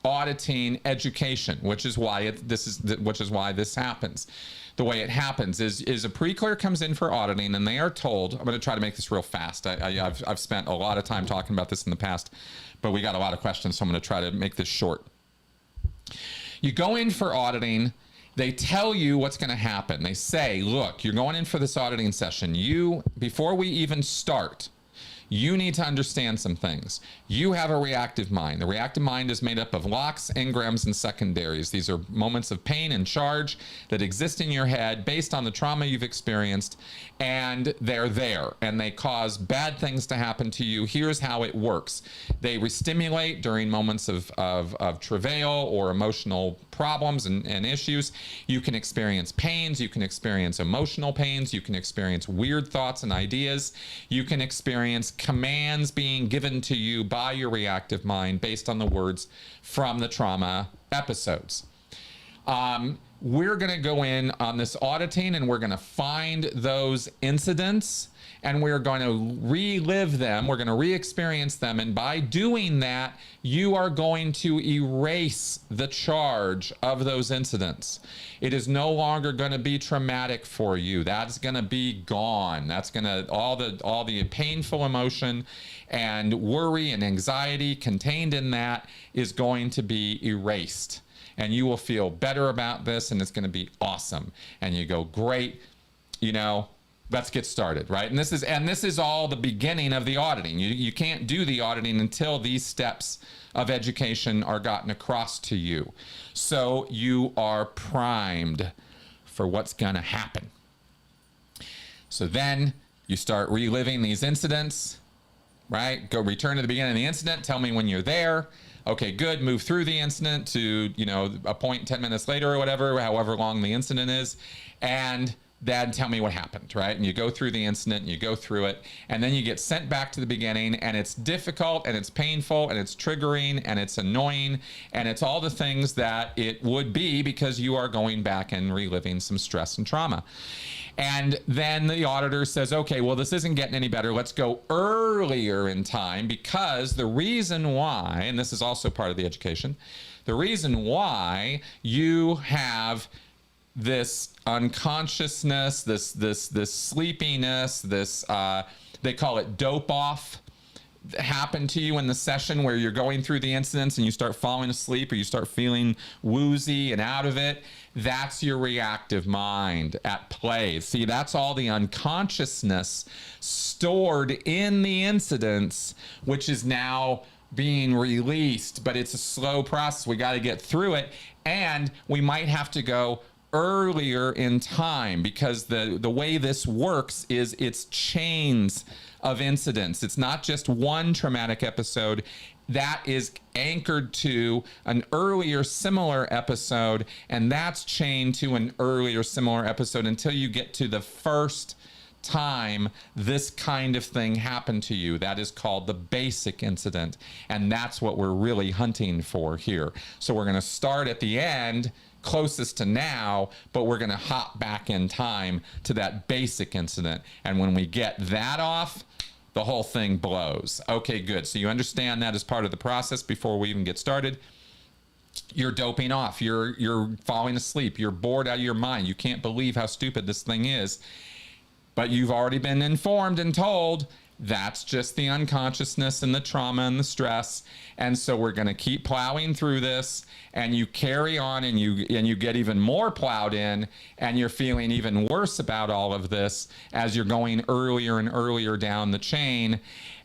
auditing education, which is why this happens. The way it happens is a pre-clear comes in for auditing, and they are told, I'm going to try to make this real fast. I've spent a lot of time talking about this in the past, but we got a lot of questions, so I'm going to try to make this short. You go in for auditing. They tell you what's going to happen. They say, look, you're going in for this auditing session. Before we even start, you need to understand some things. You have a reactive mind. The reactive mind is made up of locks, engrams, and secondaries. These are moments of pain and charge that exist in your head based on the trauma you've experienced, and they're there, and they cause bad things to happen to you. Here's how it works. They restimulate during moments of travail or emotional problems and issues. You can experience pains. You can experience emotional pains. You can experience weird thoughts and ideas. You can experience commands being given to you by your reactive mind based on the words from the trauma episodes. We're going to go in on this auditing, and we're going to find those incidents, and we're going to relive them. We're going to re-experience them. And by doing that, you are going to erase the charge of those incidents. It is no longer going to be traumatic for you. That's going to be gone. That's going to, all the painful emotion and worry and anxiety contained in that is going to be erased. And you will feel better about this, and it's going to be awesome. And you go, great, let's get started, right? And this is all the beginning of the auditing. You can't do the auditing until these steps of education are gotten across to you. So you are primed for what's going to happen. So then you start reliving these incidents, right? Go return to the beginning of the incident. Tell me when you're there. Okay, good. Move through the incident to, a point 10 minutes later or whatever, however long the incident is. And then tell me what happened, right? And you go through the incident, and you go through it, and then you get sent back to the beginning, and it's difficult, and it's painful, and it's triggering, and it's annoying, and it's all the things that it would be because you are going back and reliving some stress and trauma. And then the auditor says, okay, well, this isn't getting any better. Let's go earlier in time, because the reason why, and this is also part of the education, the reason why you have this unconsciousness, this sleepiness, they call it dope off, happen to you in the session where you're going through the incidents and you start falling asleep or you start feeling woozy and out of it. That's your reactive mind at play. See, that's all the unconsciousness stored in the incidents, which is now being released, but it's a slow process. We got to get through it, and we might have to go earlier in time, because the way this works is it's chains of incidents. It's not just one traumatic episode that is anchored to an earlier similar episode, and that's chained to an earlier similar episode until you get to the first time this kind of thing happened to you. That is called the basic incident, and that's what we're really hunting for here. So we're going to start at the end closest to now, but we're going to hop back in time to that basic incident, and when we get that off, the whole thing blows. Okay, good. So you understand that as part of the process before we even get started. You're doping off. You're falling asleep. You're bored out of your mind. You can't believe how stupid this thing is. But you've already been informed and told that's just the unconsciousness and the trauma and the stress. And so we're going to keep plowing through this, and you carry on, and you get even more plowed in, and you're feeling even worse about all of this as you're going earlier and earlier down the chain.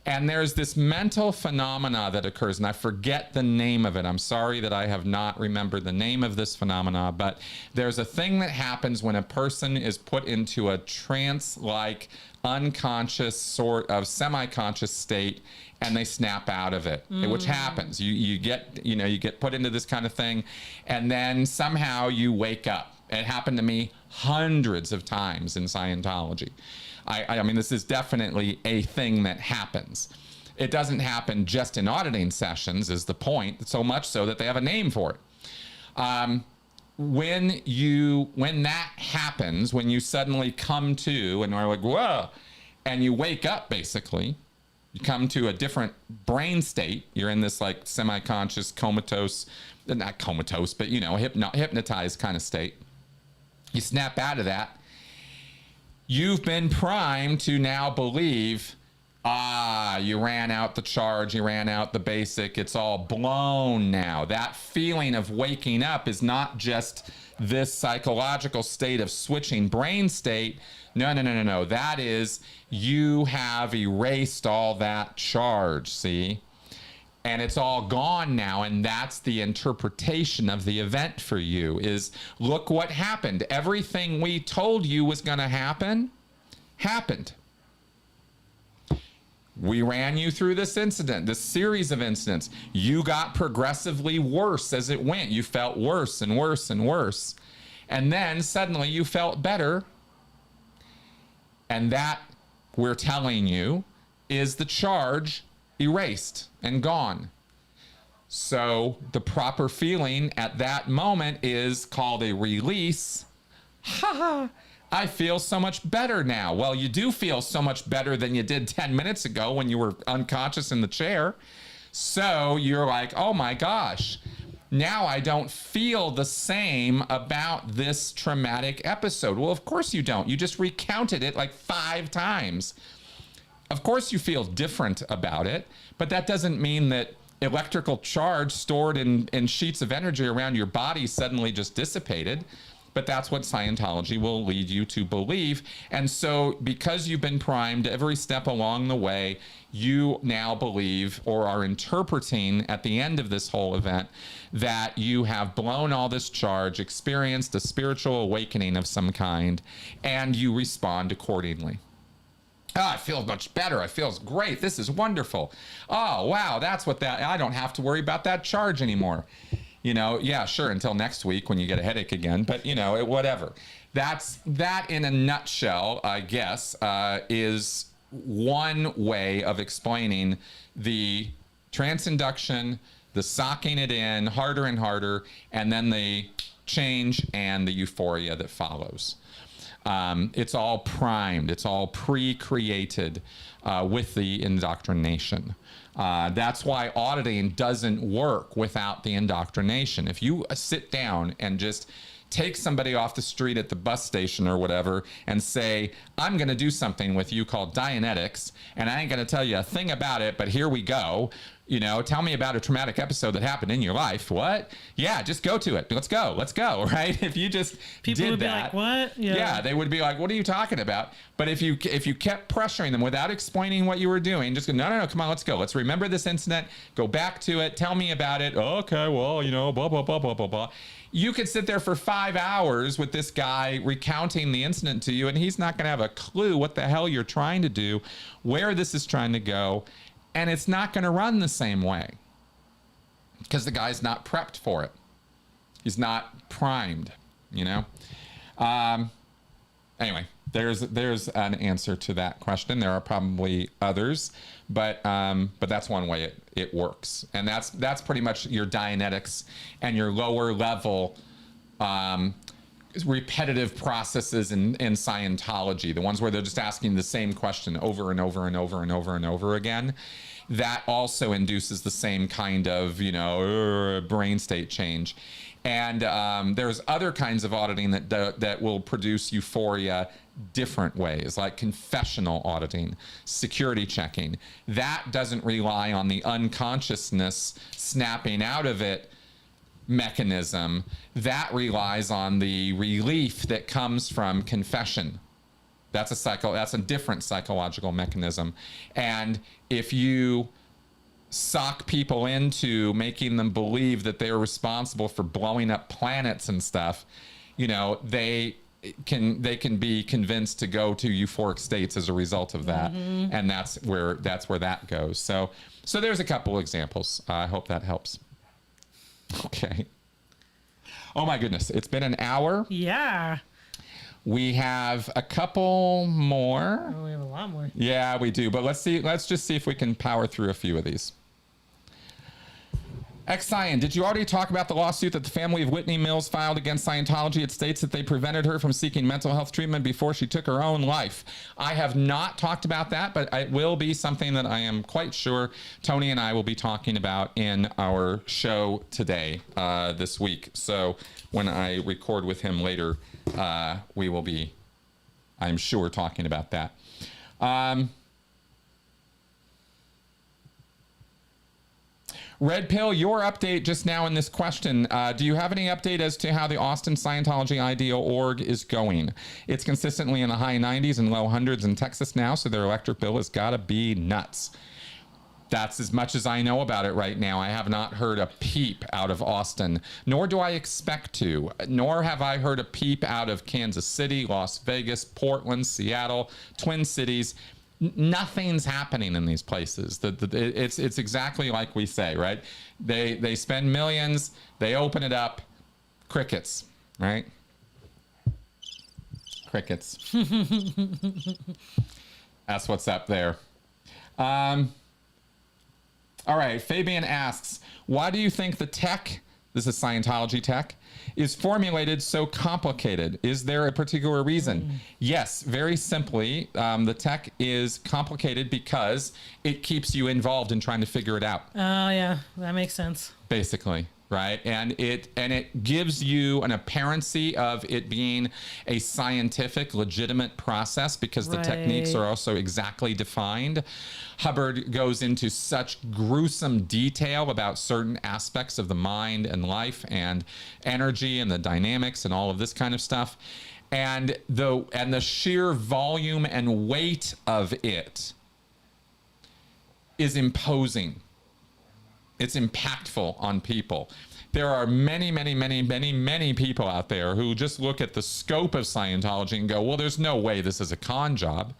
And there's this mental phenomena that occurs, and I forget the name of it. I'm sorry that I have not remembered the name of this phenomena, but there's a thing that happens when a person is put into a trance-like, unconscious sort of semi-conscious state, and they snap out of it, which happens. You get put into this kind of thing, and then somehow you wake up. It happened to me hundreds of times in Scientology. I mean, this is definitely a thing that happens. It doesn't happen just in auditing sessions, is the point, so much so that they have a name for it. When that happens, when you suddenly come to and are like, whoa, and you wake up, basically, you come to a different brain state. You're in this like semi-conscious, comatose, not comatose, but hypnotized kind of state. You snap out of that. You've been primed to now believe, you ran out the charge, you ran out the basic, it's all blown now. That feeling of waking up is not just this psychological state of switching brain state. No. That is, you have erased all that charge, see? And it's all gone now, and that's the interpretation of the event for you, is look what happened. Everything we told you was going to happen, happened. We ran you through this incident, this series of incidents. You got progressively worse as it went. You felt worse and worse and worse. And then suddenly you felt better. And that, we're telling you, is the charge erased and gone. So the proper feeling at that moment is called a release. I feel so much better now. Well, you do feel so much better than you did 10 minutes ago when you were unconscious in the chair. So you're like, oh my gosh, now I don't feel the same about this traumatic episode. Well, of course you don't. You just recounted it like 5 times. Of course you feel different about it, but that doesn't mean that electrical charge stored in sheets of energy around your body suddenly just dissipated. But that's what Scientology will lead you to believe. And so because you've been primed every step along the way, you now believe or are interpreting at the end of this whole event that you have blown all this charge, experienced a spiritual awakening of some kind, and you respond accordingly. I feel much better. I feel great. This is wonderful. Oh, wow. That's what I don't have to worry about that charge anymore. Yeah, sure, until next week when you get a headache again, but whatever. That in a nutshell, I guess, is one way of explaining the trance induction, the socking it in harder and harder, and then the change and the euphoria that follows. It's all primed. It's all pre-created with the indoctrination. That's why auditing doesn't work without the indoctrination. If you sit down and just take somebody off the street at the bus station or whatever and say, I'm going to do something with you called Dianetics, and I ain't going to tell you a thing about it, but here we go. Tell me about a traumatic episode that happened in your life. What? Yeah, just go to it. Let's go, right? If you just People did would that, be like, what? Yeah, they would be like, what are you talking about? But if you kept pressuring them without explaining what you were doing, just go, no, come on, let's go. Let's remember this incident. Go back to it. Tell me about it. Okay, well, blah, blah, blah, blah, blah, blah. You could sit there for 5 hours with this guy recounting the incident to you, and he's not going to have a clue what the hell you're trying to do, where this is trying to go, and it's not going to run the same way because the guy's not prepped for it. He's not primed, Anyway, there's an answer to that question. There are probably others, but that's one way it works, and that's pretty much your Dianetics and your lower level repetitive processes in Scientology, the ones where they're just asking the same question over and over and over and over and over again. That also induces the same kind of brain state change. And there's other kinds of auditing that will produce euphoria different ways, like confessional auditing, security checking. That doesn't rely on the unconsciousness snapping out of it mechanism. That relies on the relief that comes from confession. That's a different psychological mechanism. And if you sock people into making them believe that they're responsible for blowing up planets and stuff, you know, they can be convinced to go to euphoric states as a result of that. And that's where that goes. So there's a couple examples. I hope that helps. Okay. Oh my goodness, it's been an hour. Yeah. We have a couple more. Oh, we have a lot more. Yeah, we do. But let's just see if we can power through a few of these. X-Scion, did you already talk about the lawsuit that the family of Whitney Mills filed against Scientology? It states that they prevented her from seeking mental health treatment before she took her own life. I have not talked about that, but it will be something that I am quite sure Tony and I will be talking about in our show today, this week. So when I record with him later, we will be, I'm sure, talking about that. Red Pill, your update just now in this question. Do you have any update as to how the Austin Scientology Ideal org is going? It's consistently in the high 90s and low hundreds in Texas now, so their electric bill has got to be nuts. That's as much as I know about it right now. I have not heard a peep out of Austin, nor do I expect to, nor have I heard a peep out of Kansas City, Las Vegas, Portland, Seattle, Twin Cities. Nothing's happening in these places. It's exactly like we say, right? They spend millions, they open it up, crickets, right? Crickets. That's what's up there. All right, Fabian asks, why do you think the tech, this is Scientology tech, is formulated so complicated? Is there a particular reason? Yes, very simply, the tech is complicated because it keeps you involved in trying to figure it out. Oh, yeah, that makes sense. Basically, right? And it gives you an apparency of it being a scientific, legitimate process because the techniques are also exactly defined. Hubbard goes into such gruesome detail about certain aspects of the mind and life and energy and the dynamics and all of this kind of stuff. And the sheer volume and weight of it is imposing. It's impactful on people. There are many, many, many, many, many people out there who just look at the scope of Scientology and go, well, there's no way this is a con job.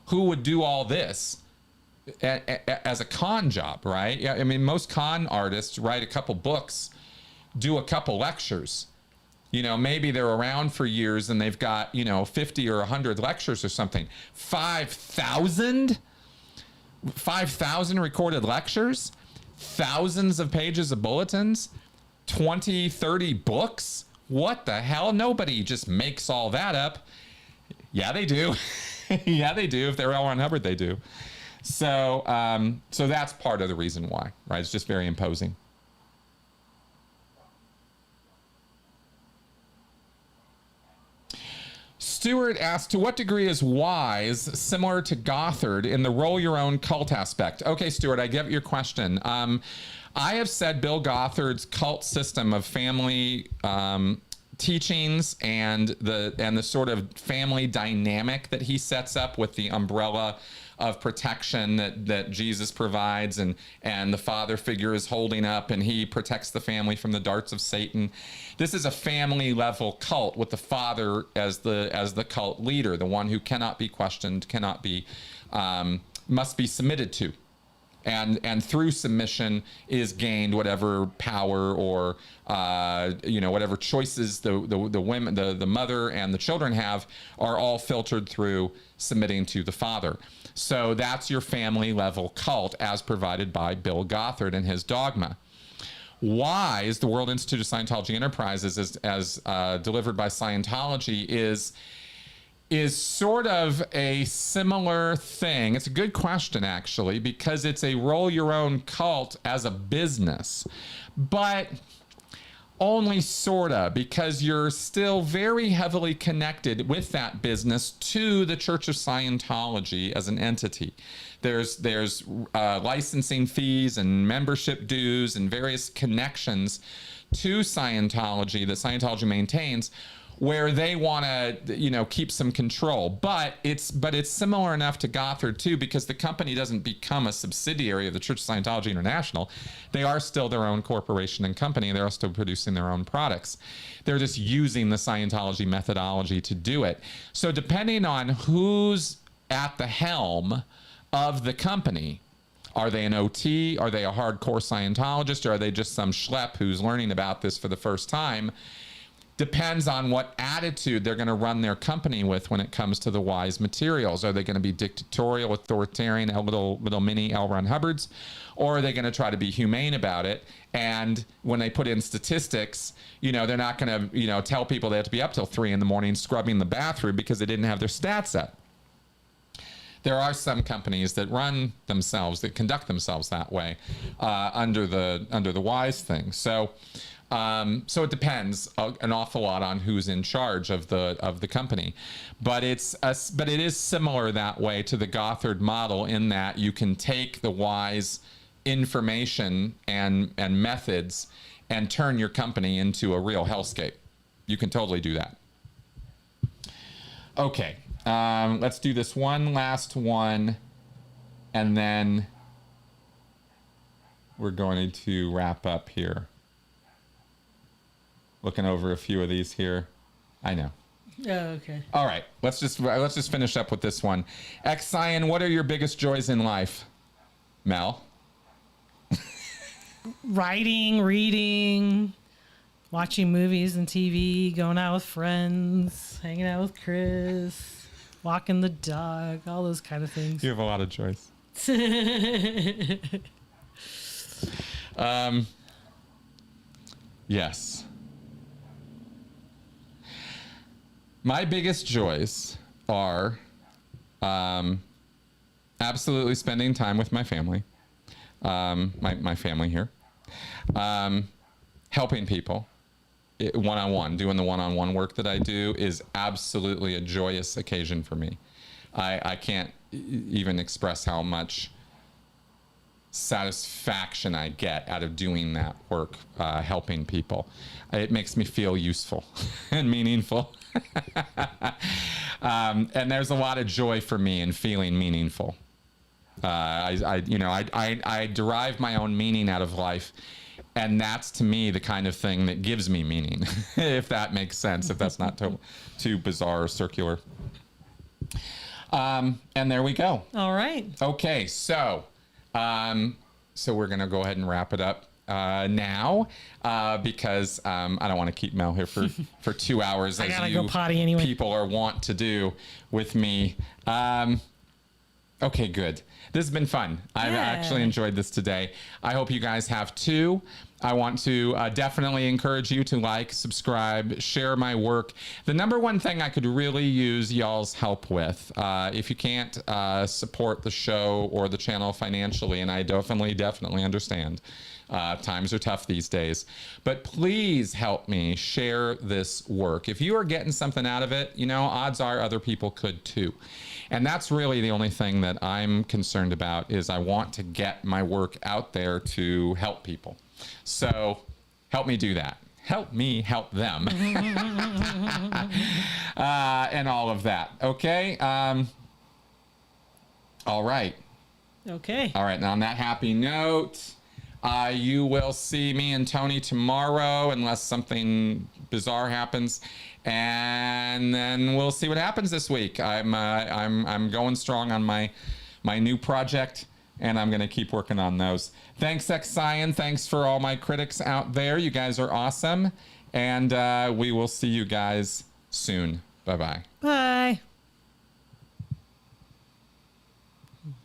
Who would do all this as a con job, right? Yeah, I mean, most con artists write a couple books, do a couple lectures. You know, maybe they're around for years and they've got, 50 or 100 lectures or something. 5,000 recorded lectures, thousands of pages of bulletins, 20, 30 books. What the hell? Nobody just makes all that up. Yeah, they do. Yeah, they do. If they're L. Ron Hubbard, they do. So that's part of the reason why, right? It's just very imposing. Stewart asked, to what degree is WISE similar to Gothard in the roll your own cult aspect? Okay, Stewart, I get your question. I have said Bill Gothard's cult system of family teachings and the sort of family dynamic that he sets up with the umbrella of protection that Jesus provides and the father figure is holding up and he protects the family from the darts of Satan. This is a family level cult with the father as the cult leader, the one who cannot be questioned, must be submitted to. And through submission is gained whatever power or whatever choices the women, the mother and the children have are all filtered through submitting to the father. So that's your family level cult as provided by Bill Gothard and his dogma. WISE, the World Institute of Scientology Enterprises, as delivered by Scientology, is sort of a similar thing. It's a good question, actually, because it's a roll your own cult as a business, but only sorta, because you're still very heavily connected with that business to the Church of Scientology as an entity. There's licensing fees and membership dues and various connections to Scientology that Scientology maintains, where they want to, keep some control. But it's similar enough to Gothard too, because the company doesn't become a subsidiary of the Church of Scientology International. They are still their own corporation and company. They're still producing their own products. They're just using the Scientology methodology to do it. So depending on who's at the helm of the company, are they an OT? Are they a hardcore Scientologist? Or are they just some schlep who's learning about this for the first time? Depends on what attitude they're going to run their company with when it comes to the WISE materials. Are they going to be dictatorial, authoritarian, little mini L. Ron Hubbards? Or are they going to try to be humane about it? And when they put in statistics, they're not going to, tell people they have to be up till 3 a.m. scrubbing the bathroom because they didn't have their stats up. There are some companies that run themselves, that conduct themselves that way under the WISE thing. So it depends an awful lot on who's in charge of the company, but it is similar that way to the Gothard model in that you can take the WISE information and methods and turn your company into a real hellscape. You can totally do that. Okay, let's do this one last one, and then we're going to wrap up here. Looking over a few of these here. I know. Oh, okay. All right. Let's just finish up with this one. Ex-Scion, what are your biggest joys in life? Mel? Writing, reading, watching movies and TV, going out with friends, hanging out with Chris, walking the dog, all those kind of things. You have a lot of joys. Yes. My biggest joys are absolutely spending time with my family, my family here, helping people one-on-one, doing the one-on-one work that I do is absolutely a joyous occasion for me. I can't even express how much satisfaction I get out of doing that work, helping people. It makes me feel useful and meaningful. And there's a lot of joy for me in feeling meaningful. I derive my own meaning out of life, and that's to me the kind of thing that gives me meaning, if that makes sense, if that's not too bizarre or circular. And there we go. All right. Okay, so we're gonna go ahead and wrap it up now because I don't want to keep Mel here for 2 hours. I gotta go potty anyway. People are wont to do with me. Okay, good. This has been fun. I've actually enjoyed this today. I hope you guys have too. I want to definitely encourage you to like, subscribe, share my work. The number one thing I could really use y'all's help with, if you can't support the show or the channel financially, and I definitely understand, times are tough these days, but please help me share this work. If you are getting something out of it, odds are other people could too. And that's really the only thing that I'm concerned about, is I want to get my work out there to help people. So help me do that. Help me help them. And all of that. Okay. All right. Okay. All right. Now on that happy note, you will see me and Tony tomorrow, unless something bizarre happens, and then we'll see what happens this week. I'm going strong on my new project, and I'm going to keep working on those. Thanks, Ex-Scion. Thanks for all my critics out there. You guys are awesome, and we will see you guys soon. Bye-bye. Bye.